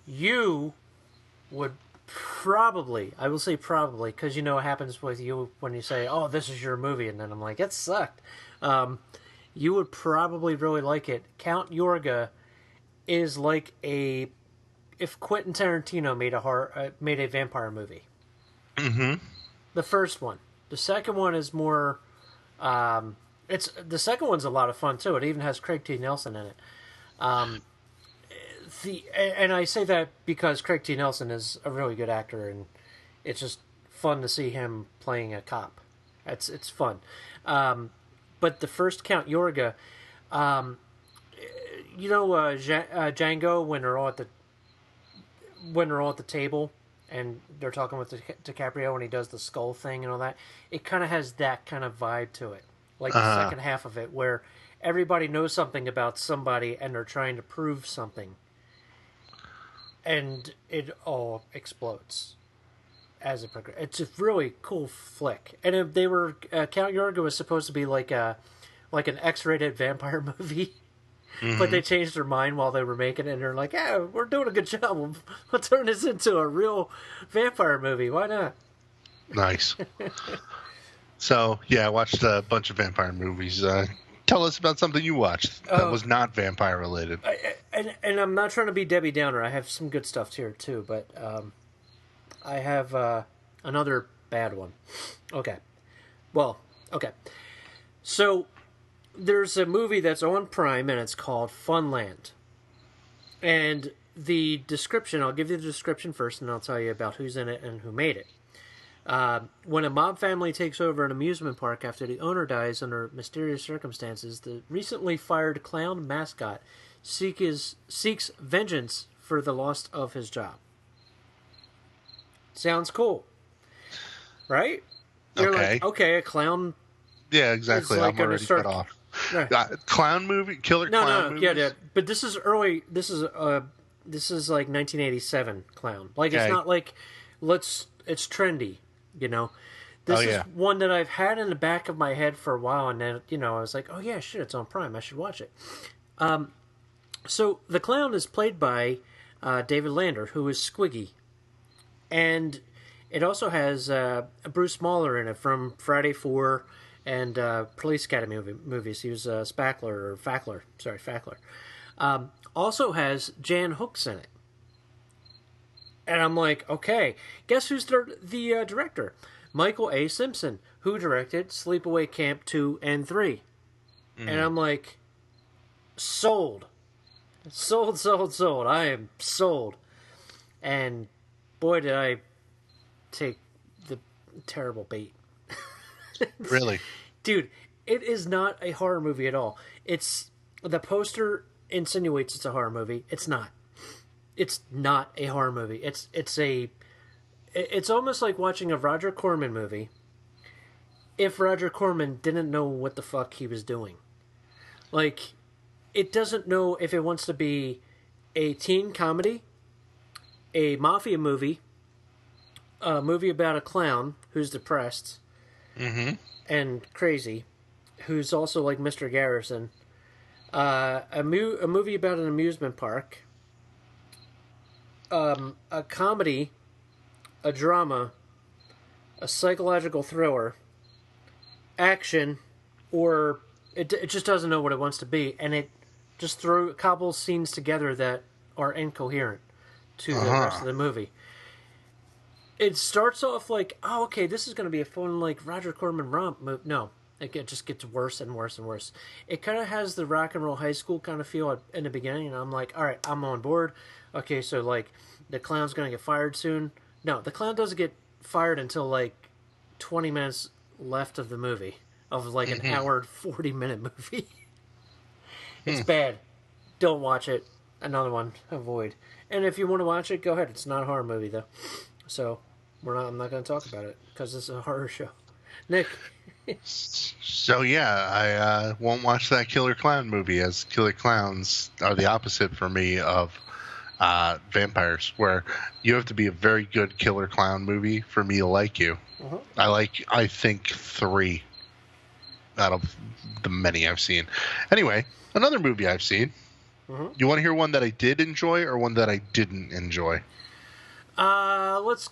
You would probably, I will say probably, because you know what happens with you when you say, "Oh, this is your movie," and then I'm like, "It sucked." You would probably really like it. Count Yorga is like if Quentin Tarantino made a vampire movie. Mm-hmm. The first one. The second one is more. The second one's a lot of fun too. It even has Craig T. Nelson in it. And I say that because Craig T. Nelson is a really good actor, and it's just fun to see him playing a cop. It's fun. But the first Count Yorga, Django, when they're all at the table and they're talking with DiCaprio and he does the skull thing and all that, it kind of has that kind of vibe to it, like the second half of it, where everybody knows something about somebody and they're trying to prove something, and it all explodes as it progresses. It's a really cool flick. And if they were Count Yorga was supposed to be like an X-rated vampire movie, but they changed their mind while they were making it, and they're like, "Yeah, we're doing a good job. We'll turn this into a real vampire movie. Why not?" Nice. So yeah, I watched a bunch of vampire movies. Tell us about something you watched that was not vampire related. And I'm not trying to be Debbie Downer. I have some good stuff here too, but I have another bad one. Okay. So there's a movie that's on Prime, and it's called Funland. And the description, I'll give you the description first, and I'll tell you about who's in it and who made it. When a mob family takes over an amusement park after the owner dies under mysterious circumstances, the recently fired clown mascot seeks vengeance for the loss of his job. Sounds cool, right? You're Okay. like, okay, a clown. Yeah, exactly. It's like I'm gonna already start- cut off. Right. Clown movie, killer No, clown no, movies. yeah. But this is early. This is like 1987 clown. Like it's Okay. not like it's trendy, you know. This yeah. is one that I've had in the back of my head for a while, and then I was like, oh yeah, shit, it's on Prime. I should watch it. So the clown is played by David Lander, who is Squiggy, and it also has Bruce Smaller in it from Friday 4 and Police Academy movies. He was Fackler. Sorry, Fackler. Also has Jan Hooks in it. And I'm like, okay, guess who's the director? Michael A. Simpson, who directed Sleepaway Camp 2 and 3. And I'm like, sold. Sold. I am sold. And boy, did I take the terrible bait. Really? Dude, it is not a horror movie at all. It's the poster insinuates it's a horror movie. It's not. It's not a horror movie. It's almost like watching a Roger Corman movie if Roger Corman didn't know what the fuck he was doing. Like, it doesn't know if it wants to be a teen comedy, a mafia movie, a movie about a clown who's depressed and crazy, who's also like Mr. Garrison, a movie about an amusement park, a comedy, a drama, a psychological thriller, action, or it just doesn't know what it wants to be, and it just cobbles scenes together that are incoherent to the rest of the movie. It starts off like, oh, okay, this is going to be a fun, like, Roger Corman romp movie. No, it just gets worse and worse and worse. It kind of has the Rock and Roll High School kind of feel in the beginning, and I'm like, all right, I'm on board. Okay, so, like, the clown's going to get fired soon. No, the clown doesn't get fired until, like, 20 minutes left of the movie, of, like, an hour and 40-minute movie. It's bad. Don't watch it. Another one. Avoid. And if you want to watch it, go ahead. It's not a horror movie, though. So, I'm not going to talk about it, because it's a horror show. Nick? So, yeah, I won't watch that killer clown movie, as killer clowns are the opposite for me of vampires, where you have to be a very good killer clown movie for me to like you. I think 3 out of the many I've seen. Anyway, another movie I've seen. You want to hear one that I did enjoy or one that I didn't enjoy? Let's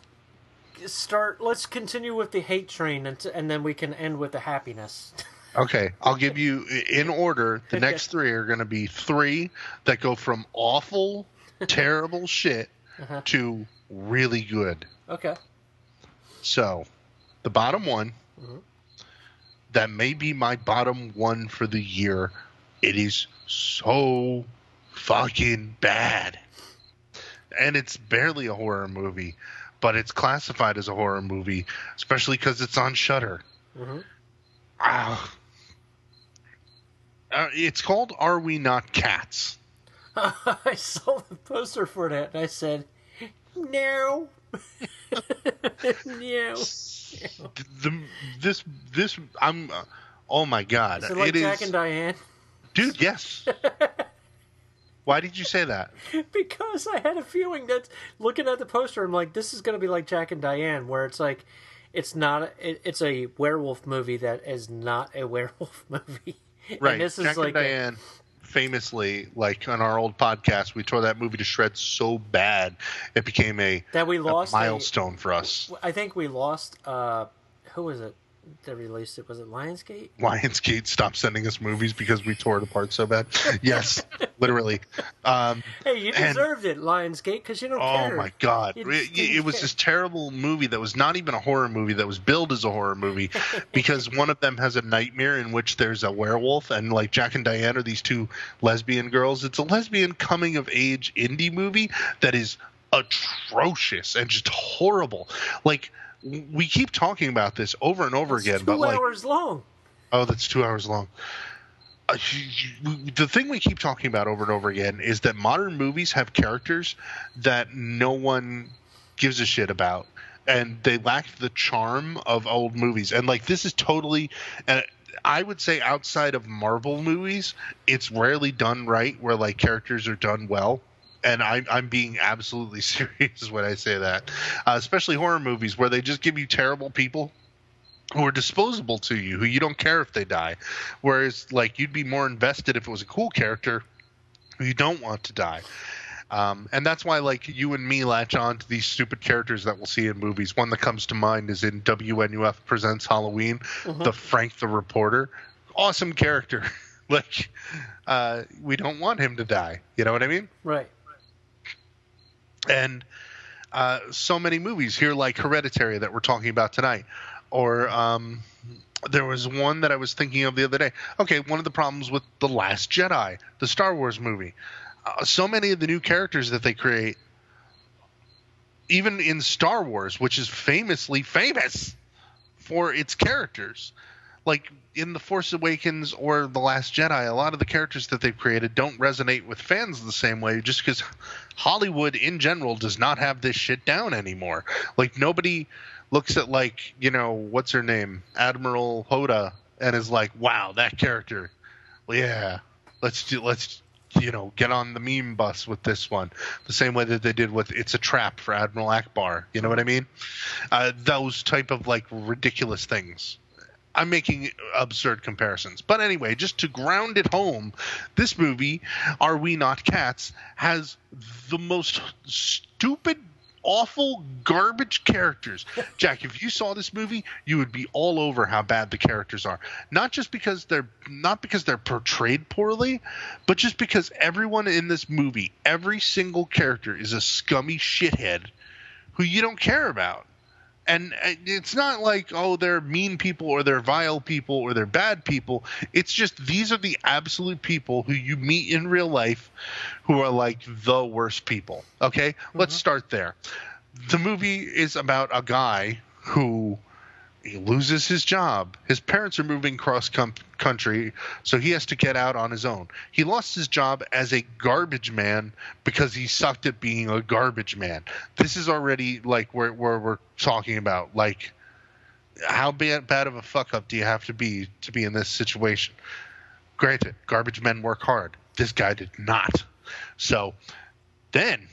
continue with the hate train, and then we can end with the happiness. Okay, I'll give you in order. The next 3 are going to be 3 that go from awful, terrible shit to really good. Okay. So, the bottom one, that may be my bottom one for the year. It is so fucking bad. And it's barely a horror movie, but it's classified as a horror movie, especially because it's on Shudder. It's called Are We Not Cats? I saw the poster for that, and I said, no. No. Oh my God. Is it like Jack and Diane? Dude, yes. Why did you say that? Because I had a feeling that looking at the poster, I'm like, this is going to be like Jack and Diane, where it's like, it's a werewolf movie that is not a werewolf movie. Right. And this is Jack like and Diane, famously, like on our old podcast, we tore that movie to shreds so bad it became a milestone for us. I think we lost. Who was it that released it? Was it Lionsgate? Lionsgate stopped sending us movies because we tore it apart so bad. Yes, literally. Hey, you deserved it, Lionsgate, because you don't care. Oh my God! It was this terrible movie that was not even a horror movie, that was billed as a horror movie, because one of them has a nightmare in which there's a werewolf, and like Jack and Diane are these 2 lesbian girls. It's a lesbian coming of age indie movie that is atrocious and just horrible. Like we keep talking about this over and over again. It's But 2 hours long. oh, that's 2 hours long. The thing we keep talking about over and over again is that modern movies have characters that no one gives a shit about, and they lack the charm of old movies. And like this is totally, I would say outside of Marvel movies, it's rarely done right where like characters are done well. And I'm being absolutely serious when I say that, especially horror movies where they just give you terrible people who are disposable to you, who you don't care if they die. Whereas, like, you'd be more invested if it was a cool character who you don't want to die. And that's why, like, you and me latch on to these stupid characters that we'll see in movies. One that comes to mind is in WNUF Presents Halloween, the Frank the Reporter. Awesome character. Like, we don't want him to die. You know what I mean? Right. And so many movies here, like Hereditary, that we're talking about tonight. Or there was one that I was thinking of the other day. Okay, one of the problems with The Last Jedi, the Star Wars movie. So many of the new characters that they create, even in Star Wars, which is famously famous for its characters. Like in The Force Awakens or The Last Jedi, a lot of the characters that they've created don't resonate with fans the same way just because Hollywood in general does not have this shit down anymore. Like nobody looks at like, you know, what's her name? Admiral Hoda and is like, wow, that character. Well, yeah, let's you know, get on the meme bus with this one. The same way that they did with It's a Trap for Admiral Akbar. You know what I mean? Those type of like ridiculous things. I'm making absurd comparisons. But anyway, just to ground it home, this movie, Are We Not Cats, has the most stupid, awful, garbage characters. Jack, if you saw this movie, you would be all over how bad the characters are. Not because they're portrayed poorly, but just because everyone in this movie, every single character is a scummy shithead who you don't care about. And it's not like, oh, they're mean people or they're vile people or they're bad people. It's just these are the absolute people who you meet in real life who are like the worst people. Okay? Let's start there. The movie is about a guy who he loses his job. His parents are moving cross country, so he has to get out on his own. He lost his job as a garbage man because he sucked at being a garbage man. This is already like where we're talking about, like, how bad of a fuck up do you have to be in this situation? Granted, garbage men work hard. This guy did not. So then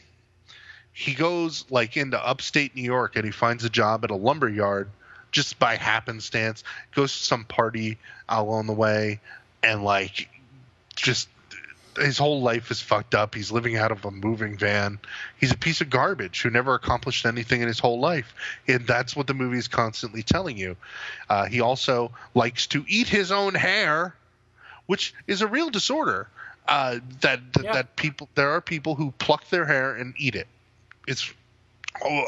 he goes like into upstate New York and he finds a job at a lumber yard. Just by happenstance, goes to some party along the way, and like, just his whole life is fucked up. He's living out of a moving van. He's a piece of garbage who never accomplished anything in his whole life, and that's what the movie is constantly telling you. He also likes to eat his own hair, which is a real disorder. That there are people who pluck their hair and eat it.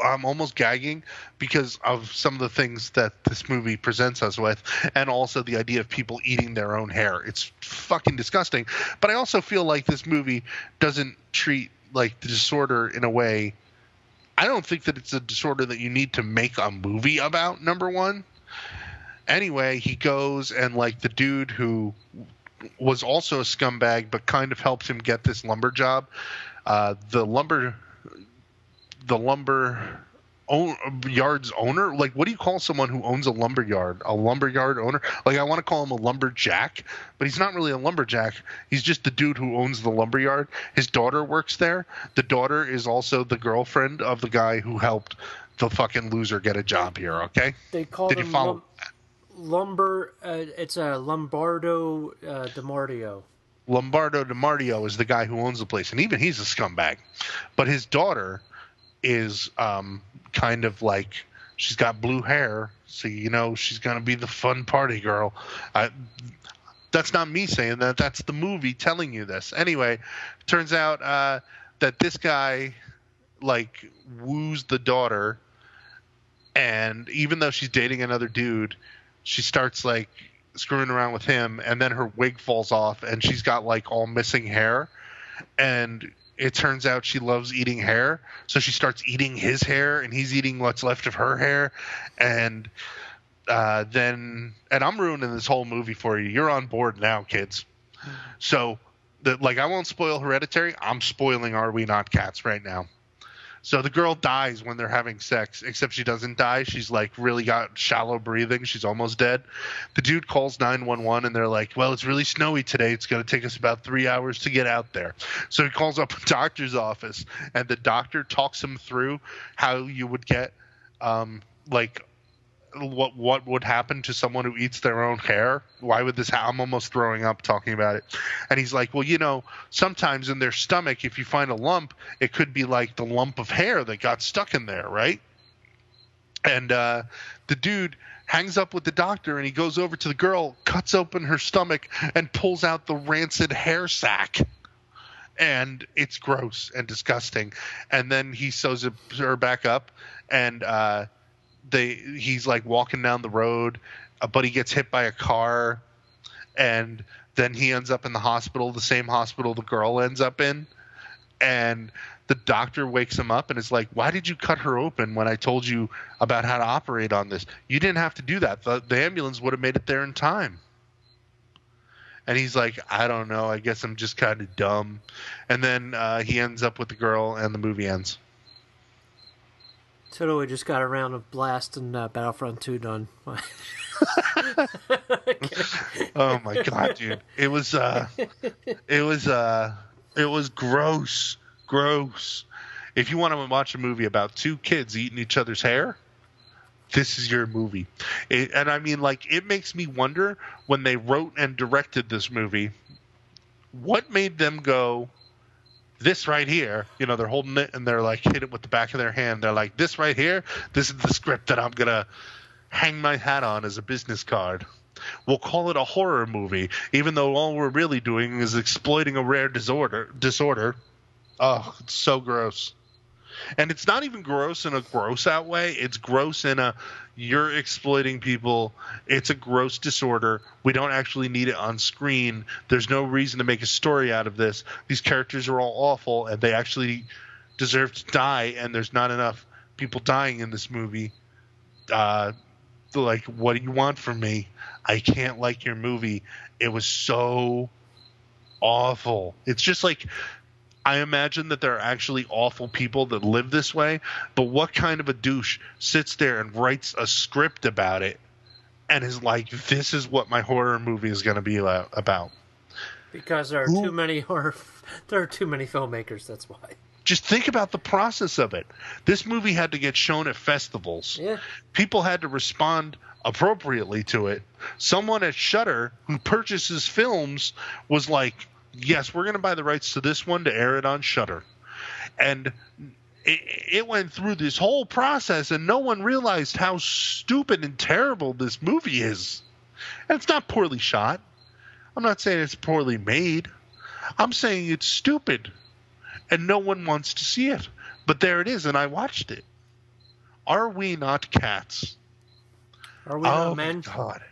I'm almost gagging because of some of the things that this movie presents us with, and also the idea of people eating their own hair. It's fucking disgusting. But I also feel like this movie doesn't treat like the disorder in a way. I don't think that it's a disorder that you need to make a movie about, number one. Anyway, he goes and like the dude who was also a scumbag but kind of helped him get this lumber job. The lumber yard's owner, like, what do you call someone who owns a lumber yard? A lumber yard owner? Like, I want to call him a lumberjack, but he's not really a lumberjack. He's just the dude who owns the lumber yard. His daughter works there. The daughter is also the girlfriend of the guy who helped the fucking loser get a job here, okay? They call Did him you follow? Lumber, it's a Lombardo DiMartio. Lombardo DiMartio is the guy who owns the place, and even he's a scumbag. But his daughter is kind of like, she's got blue hair, so you know she's gonna be the fun party girl. That's not me saying that. That's the movie telling you this. Anyway, turns out that this guy like woos the daughter, and even though she's dating another dude, she starts like screwing around with him, and then her wig falls off, and she's got like all missing hair, and it turns out she loves eating hair, so she starts eating his hair, and he's eating what's left of her hair, and and I'm ruining this whole movie for you. You're on board now, kids. So, I won't spoil Hereditary. I'm spoiling Are We Not Cats right now. So the girl dies when they're having sex, except she doesn't die. She's really got shallow breathing. She's almost dead. The dude calls 911 and they're like, well, it's really snowy today. It's going to take us about 3 hours to get out there. So he calls up a doctor's office and the doctor talks him through how you would get what would happen to someone who eats their own hair. Why would this happen? I'm almost throwing up talking about it. And he's like, well, sometimes in their stomach, if you find a lump, it could be like the lump of hair that got stuck in there, right? And the dude hangs up with the doctor and he goes over to the girl, cuts open her stomach, and pulls out the rancid hair sack. And it's gross and disgusting. And then he sews her back up, and he's walking down the road, but he gets hit by a car, and then he ends up in the hospital, the same hospital the girl ends up in, and the doctor wakes him up and is like, why did you cut her open when I told you about how to operate on this? You didn't have to do that. The ambulance would have made it there in time. And he's like, I don't know, I guess I'm just kind of dumb. And then he ends up with the girl and the movie ends. Totally just got a round of Blast and Battlefront 2 done. Oh my god, dude! It was gross. If you want to watch a movie about two kids eating each other's hair, this is your movie. It makes me wonder, when they wrote and directed this movie, what made them go, this right here, they're holding it and they're hit it with the back of their hand. They're like, this right here, this is the script that I'm going to hang my hat on as a business card. We'll call it a horror movie, even though all we're really doing is exploiting a rare disorder. Oh, it's so gross. And it's not even gross in a gross out way. It's gross in a, you're exploiting people. It's a gross disorder. We don't actually need it on screen. There's no reason to make a story out of this. These characters are all awful, and they actually deserve to die, and there's not enough people dying in this movie. What do you want from me? I can't like your movie. It was so awful. It's just I imagine that there are actually awful people that live this way, but what kind of a douche sits there and writes a script about it and is like, this is what my horror movie is going to be about? Because there are too many filmmakers, that's why. Just think about the process of it. This movie had to get shown at festivals. Yeah. People had to respond appropriately to it. Someone at Shudder who purchases films was like, yes, we're going to buy the rights to this one to air it on Shudder. And it went through this whole process, and no one realized how stupid and terrible this movie is. And it's not poorly shot. I'm not saying it's poorly made. I'm saying it's stupid, and no one wants to see it. But there it is, and I watched it. Are We Not Cats? Are we not men? Oh, my God.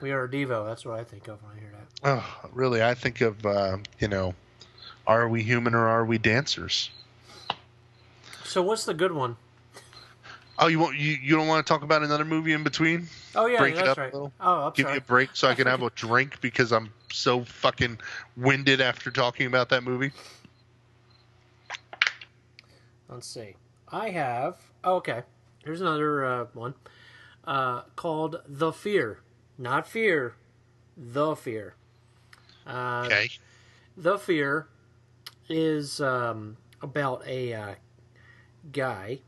We are a Devo. That's what I think of when I hear that. Oh, really? I think of, Are We Human or Are We Dancers? So what's the good one? Oh, you don't want to talk about another movie in between? Oh, yeah, Break that's it up right. a little? Oh, I'm Give sorry. me a break so I can have a drink because I'm so fucking winded after talking about that movie. Let's see. I have... Oh, okay. Here's another one. Called The Fear. Not Fear. The Fear. Okay. The Fear is about a guy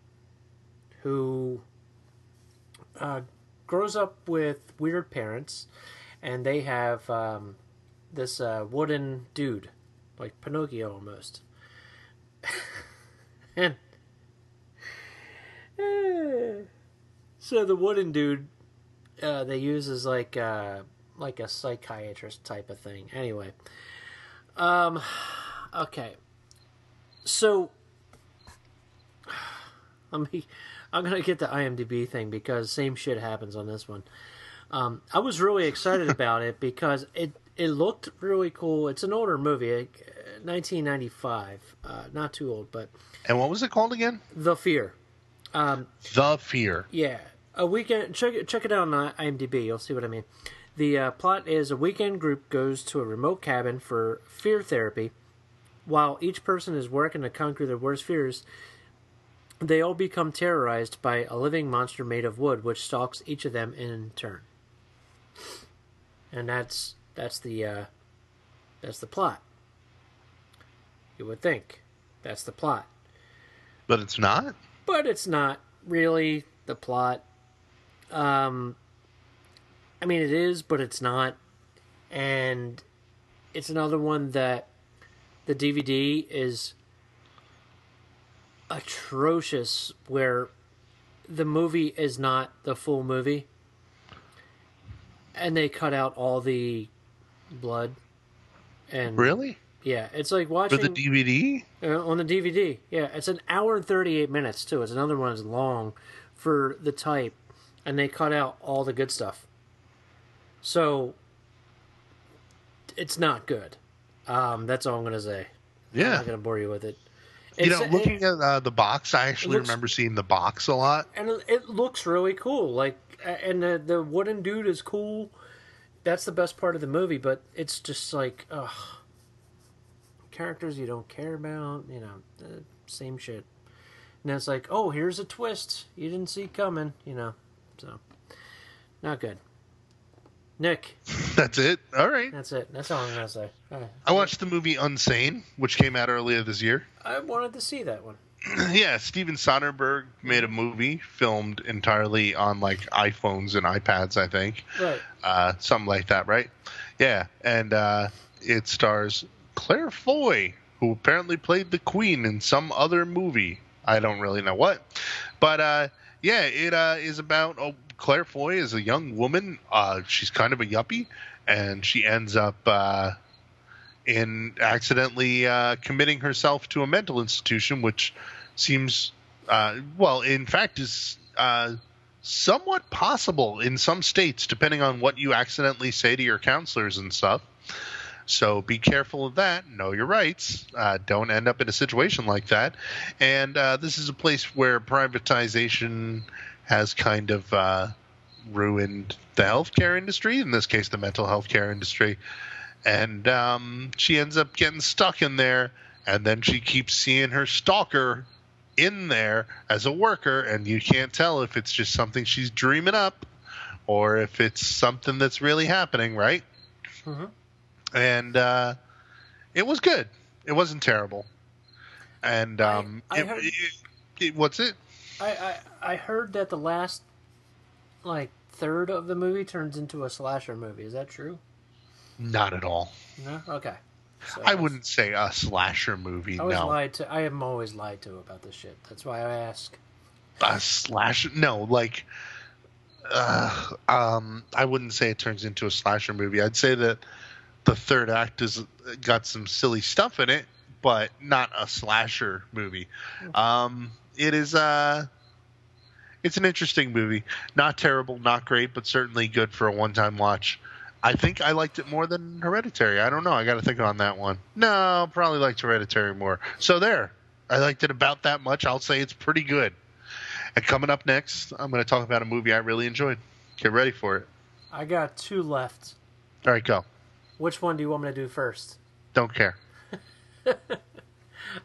who grows up with weird parents, and they have this wooden dude, like Pinocchio almost. And so the wooden dude they use as like a psychiatrist type of thing. Anyway, okay, so I'm gonna get the IMDb thing because same shit happens on this one. I was really excited about it because it looked really cool. It's an older movie, 1995. Not too old, but And what was it called again? The Fear. The Fear. Yeah, a weekend. Check it out on IMDb. You'll see what I mean. The plot is a weekend group goes to a remote cabin for fear therapy. While each person is working to conquer their worst fears, they all become terrorized by a living monster made of wood, which stalks each of them in turn. And that's the plot. You would think that's the plot, But it's not? but it's not really the plot. I mean, it is, but it's not. And it's another one that the DVD is atrocious, where the movie is not the full movie. And they cut out all the blood. And Really? yeah, it's like For watching... the DVD? On the DVD, yeah. It's an hour and 38 minutes, too. It's another one that's long for the type. And they cut out all the good stuff. So, it's not good. That's all I'm going to say. I'm Yeah. not going to bore you with it. Looking at the box, I actually remember seeing the box a lot. And it looks really cool. Like, and the wooden dude is cool. That's the best part of the movie, but it's just like, ugh. Characters you don't care about, same shit. And it's like, oh, here's a twist you didn't see coming, So, not good. Nick, That's it? All right. that's it. That's all I'm going to say. I watched the movie Unsane, which came out earlier this year. I wanted to see that one. Yeah, Steven Soderbergh made a movie filmed entirely on like iPhones and iPads, I think. Right. Something like that, right? Yeah, and it stars Claire Foy, who apparently played the Queen in some other movie. I don't really know what. But yeah, it is about Claire Foy is a young woman. She's kind of a yuppie, and she ends up in accidentally committing herself to a mental institution, which seems, in fact, is somewhat possible in some states, depending on what you accidentally say to your counselors and stuff. So be careful of that. Know your rights. Don't end up in a situation like that. And this is a place where privatization has kind of ruined the healthcare industry, in this case, the mental health care industry. And she ends up getting stuck in there, and then she keeps seeing her stalker in there as a worker, and you can't tell if it's just something she's dreaming up or if it's something that's really happening, right? Mm-hmm. And it was good. It wasn't terrible. And what's it? I heard that the last third of the movie turns into a slasher movie. Is that true? Not at all. No? Okay. So I wouldn't say a slasher movie. No. I am always lied to about this shit. That's why I ask. A slasher? No, I wouldn't say it turns into a slasher movie. I'd say that the third act has got some silly stuff in it, but not a slasher movie. It is it's an interesting movie. Not terrible, not great, but certainly good for a one-time watch. I think I liked it more than Hereditary. I don't know. I got to think on that one. No, probably liked Hereditary more. So there. I liked it about that much. I'll say it's pretty good. And coming up next, I'm going to talk about a movie I really enjoyed. Get ready for it. I got 2 left. All right, go. Which one do you want me to do first? Don't care.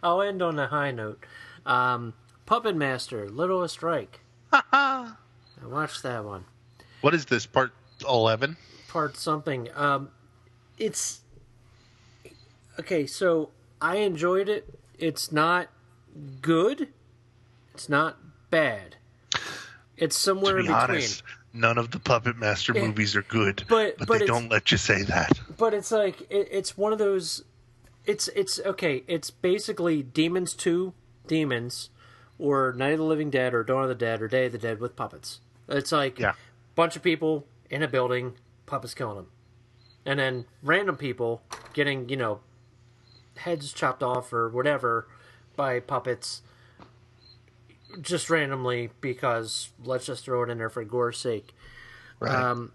I'll end on a high note. Puppet Master, Little Strike. I watched that one. What is this, part 11? Part something. It's... Okay, so I enjoyed it. It's not good. It's not bad. It's somewhere in between. Honest, none of the Puppet Master movies are good, but they don't let you say that. But it's like it's one of those. It's okay. It's basically Demons 2, Demons, or Night of the Living Dead, or Dawn of the Dead, or Day of the Dead with puppets. It's like bunch of people in a building, puppets killing them, and then random people getting heads chopped off or whatever by puppets. Just randomly, because let's just throw it in there for gore's sake. Right.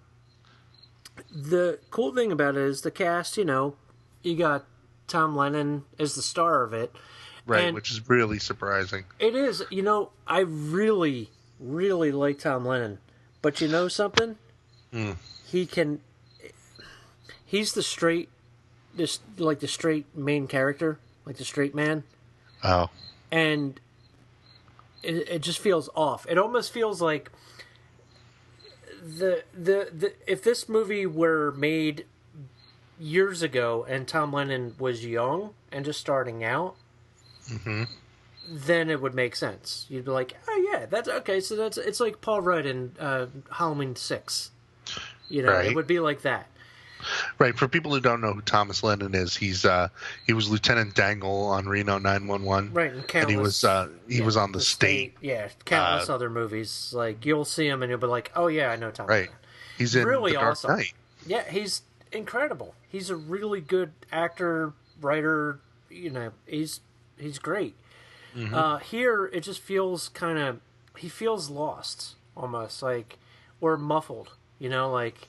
The cool thing about it is the cast, you got Tom Lennon is the star of it. Right, And which is really surprising. it is. I really, really like Tom Lennon. But you know something? He can... He's the straight... the straight main character. Like the straight man. Oh. And it just feels off. It almost feels like... The if this movie were made years ago and Tom Lennon was young and just starting out, then it would make sense. You'd be like, oh yeah, that's okay. So it's like Paul Rudd in Halloween 6. Right. It would be like that. Right. For people who don't know who Thomas Lennon is, he was Lieutenant Dangle on Reno 911. Right, and he was on the state. Yeah, countless other movies. Like you'll see him and you'll be like, oh yeah, I know Tom. Right. He's in really The Dark awesome. Knight. Yeah, he's incredible. He's a really good actor, writer. He's great. Here, it just feels he feels lost, almost, like, or muffled, like,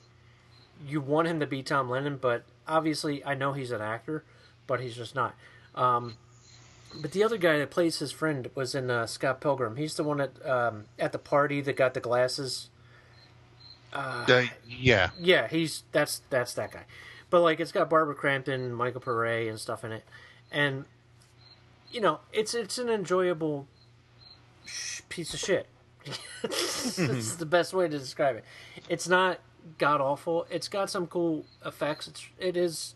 you want him to be Tom Lennon, but obviously, I know he's an actor, but he's just not. But the other guy that plays his friend was in Scott Pilgrim. He's the one that, at the party that got the glasses. Yeah. Yeah, that's that guy. But, like, it's got Barbara Crampton, Michael Pare, and stuff in it. And, it's an enjoyable piece of shit. It's the best way to describe it. It's not god-awful. It's got some cool effects. It is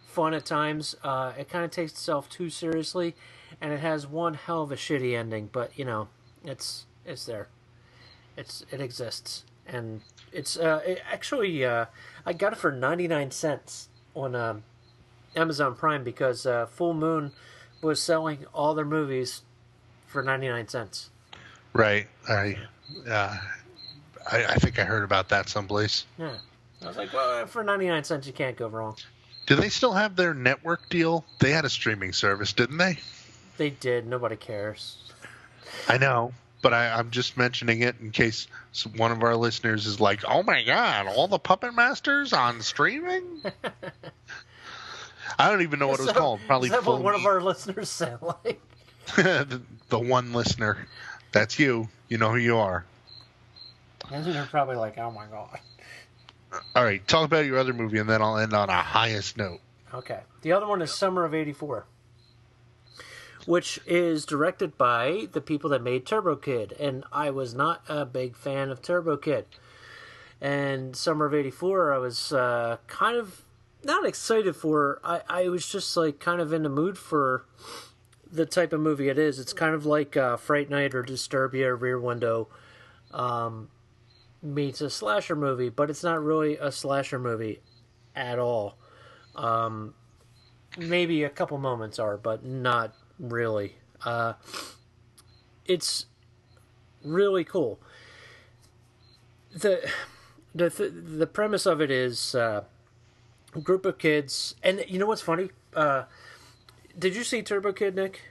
fun at times. It kind of takes itself too seriously. And it has one hell of a shitty ending. But, it's there. It exists. And it's actually I got it for 99 cents on Amazon Prime because Full Moon was selling all their movies for 99 cents. Right. I think I heard about that someplace. Yeah. I was like, well, for 99 cents you can't go wrong. Do they still have their network deal? They had a streaming service, didn't they? They did. Nobody cares. I know. But I'm just mentioning it in case one of our listeners is like, oh my God, all the Puppet Masters on streaming? I don't even know what it was called. Probably is that what one of our listeners sound like? the one listener. That's you. You know who you are. And they're probably like, oh my God. All right, talk about your other movie, and then I'll end on a highest note. Okay. The other one is Summer of '84. Which is directed by the people that made Turbo Kid. And I was not a big fan of Turbo Kid. And Summer of '84, I was kind of not excited for. I was just like kind of in the mood for the type of movie it is. It's kind of like Fright Night or Disturbia or Rear Window meets a slasher movie. But it's not really a slasher movie at all. Maybe a couple moments are, but not really. It's really cool. The premise of it is a group of kids, and you know what's funny? Did you see Turbo Kid, Nick?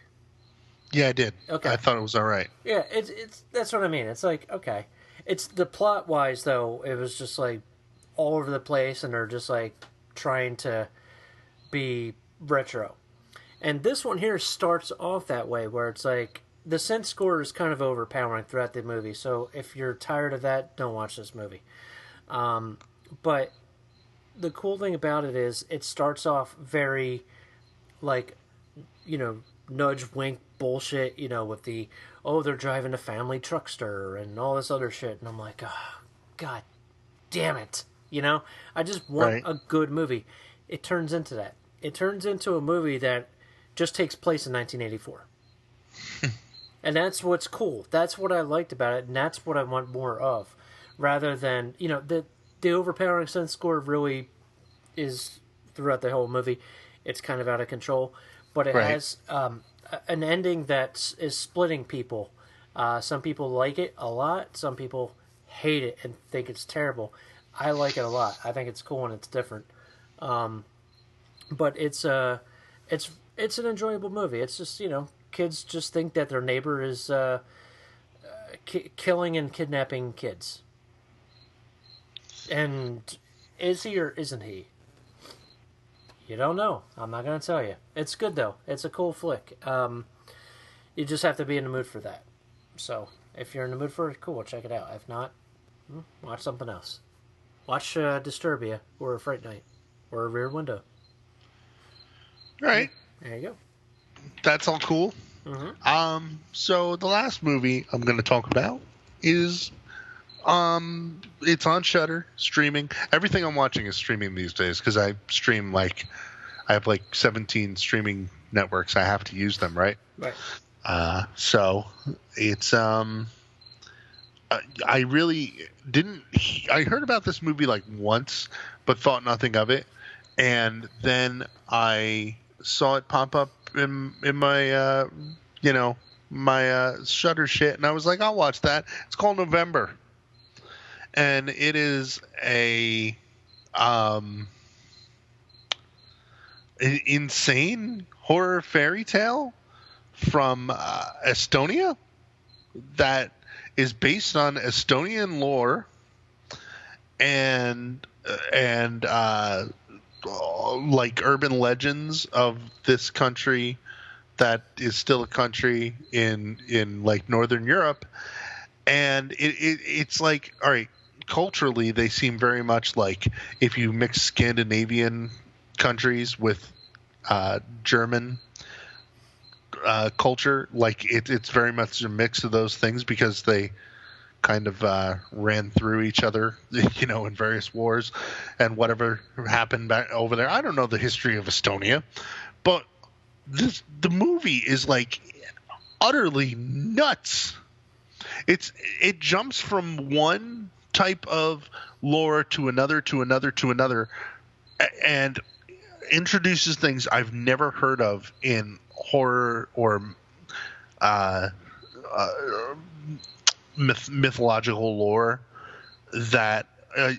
Yeah, I did. Okay. I thought it was all right. Yeah, it's that's what I mean. It's like, okay. It's the plot wise though, it was just like all over the place, and they're just like trying to be retro. And this one here starts off that way, where it's like the synth score is kind of overpowering throughout the movie. So if you're tired of that, don't watch this movie. But the cool thing about it is it starts off very like, nudge wink bullshit, with the, they're driving a family truckster and all this other shit. And I'm like, oh, God damn it. I just want a good movie. It turns into that. It turns into a movie that just takes place in 1984. And that's what's cool. That's what I liked about it, and that's what I want more of. Rather than, the overpowering synth score really is throughout the whole movie. It's kind of out of control. But it has an ending that is splitting people. Some people like it a lot. Some people hate it and think it's terrible. I like it a lot. I think it's cool and it's different. But it's an enjoyable movie. It's just, kids just think that their neighbor is killing and kidnapping kids. And is he or isn't he? You don't know. I'm not gonna tell you. It's good though. It's a cool flick. You just have to be in the mood for that. So if you're in the mood for it, cool, check it out. If not, watch something else. Watch Disturbia or Fright Night or Rear Window. All right. There you go. That's all cool. Mm-hmm. So the last movie I'm going to talk about is it's on Shudder streaming. Everything I'm watching is streaming these days because I stream I have 17 streaming networks. I have to use them, right? Right. So it's I really didn't. I heard about this movie once, but thought nothing of it, and then I saw it pop up in my my Shudder shit, and I was like, I'll watch that. It's called November, and it is a an insane horror fairy tale from Estonia that is based on Estonian lore and urban legends of this country that is still a country in Northern Europe. And it's all right, culturally they seem very much like if you mix Scandinavian countries with German culture, it's very much a mix of those things because they kind of ran through each other, in various wars and whatever happened back over there. I don't know the history of Estonia, but the movie is utterly nuts. It jumps from one type of lore to another and introduces things I've never heard of in horror or mythological lore that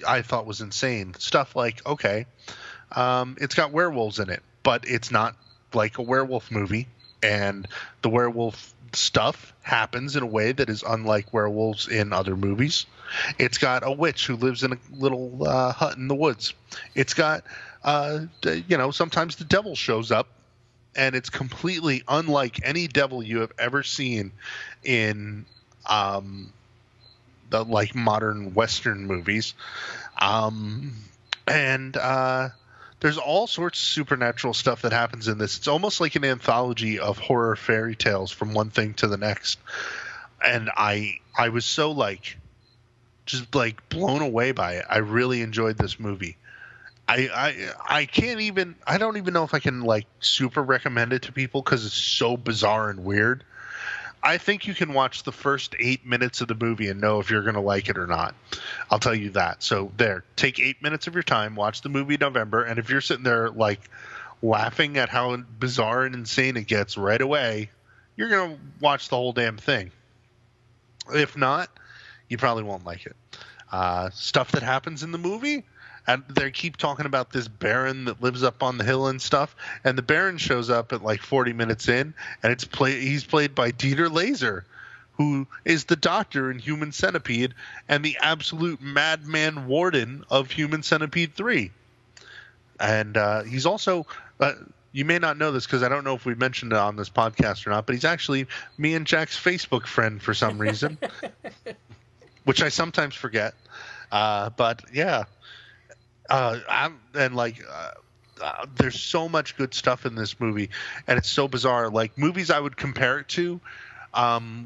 I thought was insane. Stuff it's got werewolves in it, but it's not like a werewolf movie, and the werewolf stuff happens in a way that is unlike werewolves in other movies. It's got a witch who lives in a little hut in the woods. It's got sometimes the devil shows up, and it's completely unlike any devil you have ever seen in the modern Western movies. There's all sorts of supernatural stuff that happens in this. It's almost like an anthology of horror fairy tales from one thing to the next. And I was so just blown away by it. I really enjoyed this movie. I don't even know if I can super recommend it to people because it's so bizarre and weird. I think you can watch the first 8 minutes of the movie and know if you're going to like it or not. I'll tell you that. So take 8 minutes of your time, watch the movie November, and if you're sitting there laughing at how bizarre and insane it gets right away, you're going to watch the whole damn thing. If not, you probably won't like it. Stuff that happens in the movie, and they keep talking about this Baron that lives up on the hill and stuff, and the Baron shows up at 40 minutes in, and he's played by Dieter Laser, who is the doctor in Human Centipede and the absolute madman warden of Human Centipede 3. And he's also you may not know this because I don't know if we mentioned it on this podcast or not, but he's actually me and Jack's Facebook friend for some reason, which I sometimes forget. But yeah. There's so much good stuff in this movie, and it's so bizarre. Movies I would compare it to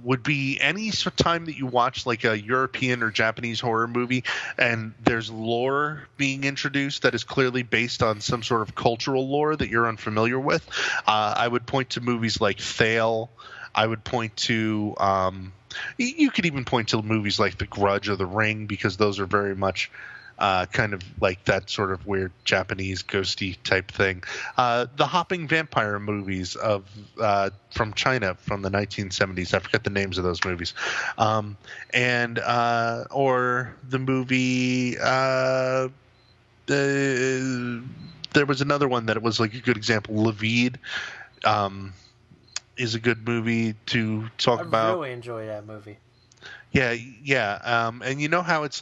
would be any time that you watch a European or Japanese horror movie and there's lore being introduced that is clearly based on some sort of cultural lore that you're unfamiliar with. I would point to movies like Thale. I would point to you could even point to movies like The Grudge or The Ring, because those are very much kind of that sort of weird Japanese ghosty type thing. The hopping vampire movies from China from the 1970s. I forget the names of those movies. Or the movie. There was another one that it was a good example. Levid is a good movie to talk about. I really enjoy that movie. Yeah. And you know how it's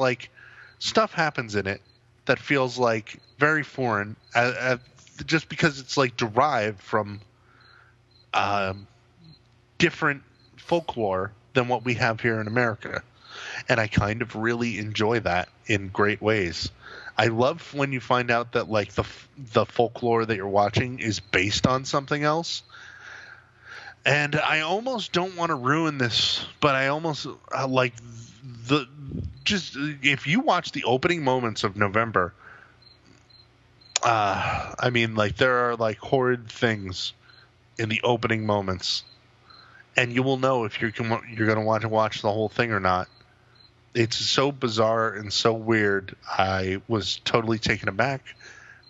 stuff happens in it that feels very foreign. just because it's like derived from different folklore than what we have here in America. And I kind of really enjoy that in great ways. I love when you find out that like the folklore that you're watching is based on something else. And I almost don't want to ruin this, but I almost like the just if you watch the opening moments of November, I mean, like there are like horrid things in the opening moments, and you will know if you're going to want to watch the whole thing or not. It's so bizarre and so weird. I was totally taken aback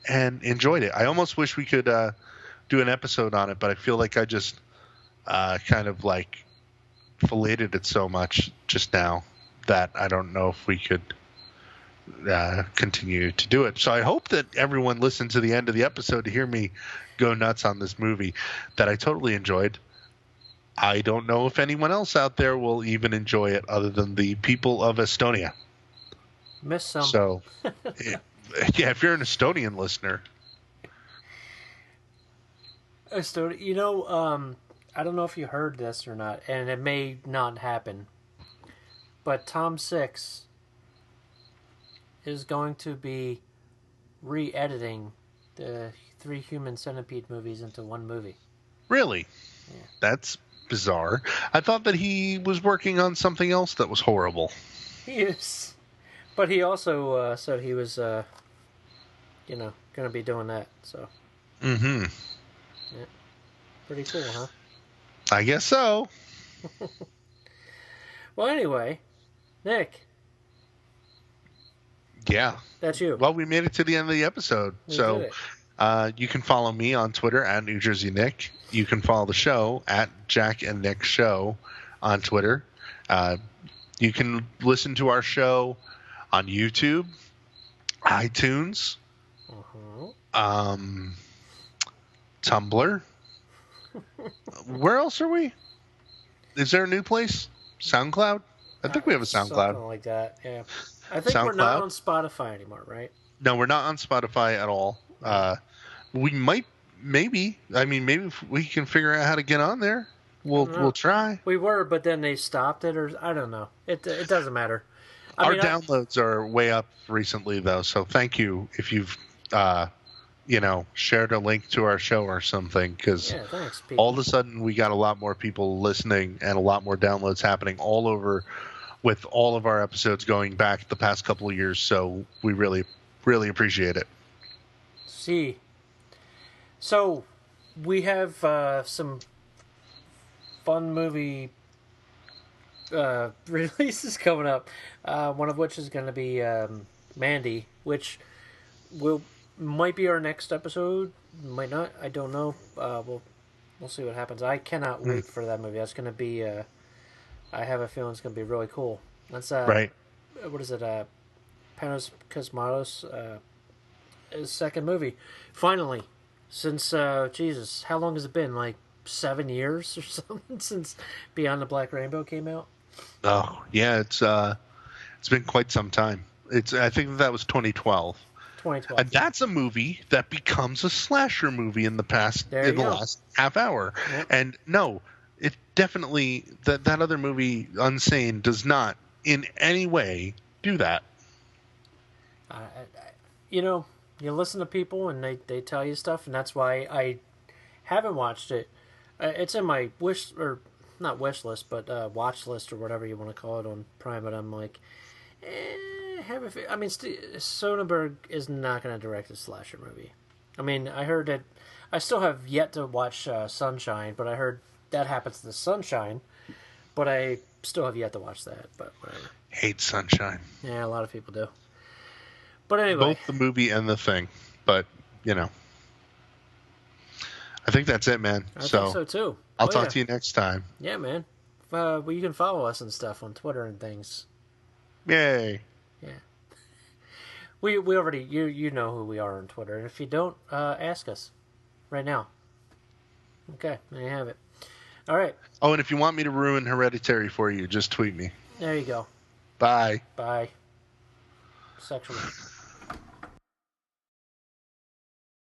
and enjoyed it. I almost wish we could do an episode on it, but I feel like I just kind of like filleted it so much just now that I don't know if we could continue to do it. So I hope that everyone listened to the end of the episode to hear me go nuts on this movie that I totally enjoyed. I don't know if anyone else out there will even enjoy it other than the people of Estonia. Miss some. So, yeah, if you're an Estonian listener. Estonia, you know, I don't know if you heard this or not, and it may not happen, but Tom Six is going to be re-editing the 3 Human Centipede movies into one movie. Really? Yeah. That's bizarre. I thought that he was working on something else that was horrible. He is. But he also said he was, going to be doing that, so. Mm-hmm. Yeah. Pretty cool, huh? I guess so. Well, anyway, Nick. Yeah. That's you. Well, we made it to the end of the episode. We did it. You can follow me on Twitter at New Jersey Nick. You can follow the show at Jack and Nick Show on Twitter. You can listen to our show on YouTube, iTunes, Tumblr. Where else are we? Is there a new place? SoundCloud? I think we have a SoundCloud. Something like that, yeah. I think we're not on Spotify anymore, right? No, we're not on Spotify at all. We might, maybe. I mean, maybe if we can figure out how to get on there. We'll try. We were, but then they stopped it, or I don't know. It doesn't matter. Our downloads are way up recently, though. So thank you if you've, shared a link to our show or something. Because all of a sudden we got a lot more people listening and a lot more downloads happening all over, with all of our episodes going back the past couple of years. So we really, really appreciate it. See. So we have some fun movie releases coming up. One of which is going to be Mandy, which might be our next episode. Might not. I don't know. We'll see what happens. I cannot wait for that movie. That's going to be. I have a feeling it's going to be really cool. That's right. What is it? Panos Cosmatos' his second movie. Finally, since Jesus, how long has it been? Like 7 years or something since Beyond the Black Rainbow came out. Oh yeah, it's been quite some time. I think that was 2012. 2012. And that's a movie that becomes a slasher movie in the last half hour. Yep. And no, it definitely that other movie, Unsane, does not in any way do that. You listen to people and they tell you stuff, and that's why I haven't watched it. It's in my not wish list, but watch list or whatever you want to call it on Prime. But I'm like, Soderbergh is not going to direct a slasher movie. I mean, I heard that. I still have yet to watch Sunshine, but I heard that happens to the Sunshine. But I still have yet to watch that. But whatever. Hate Sunshine. Yeah, a lot of people do. But anyway, both the movie and the thing. But I think that's it, man. I think so too. I'll talk to you next time. Yeah, man. Well, you can follow us and stuff on Twitter and things. Yay. Yeah. We already you know who we are on Twitter, and if you don't, ask us right now. Okay, there you have it. All right. Oh, and if you want me to ruin Hereditary for you, just tweet me. There you go. Bye. Bye. Sexually.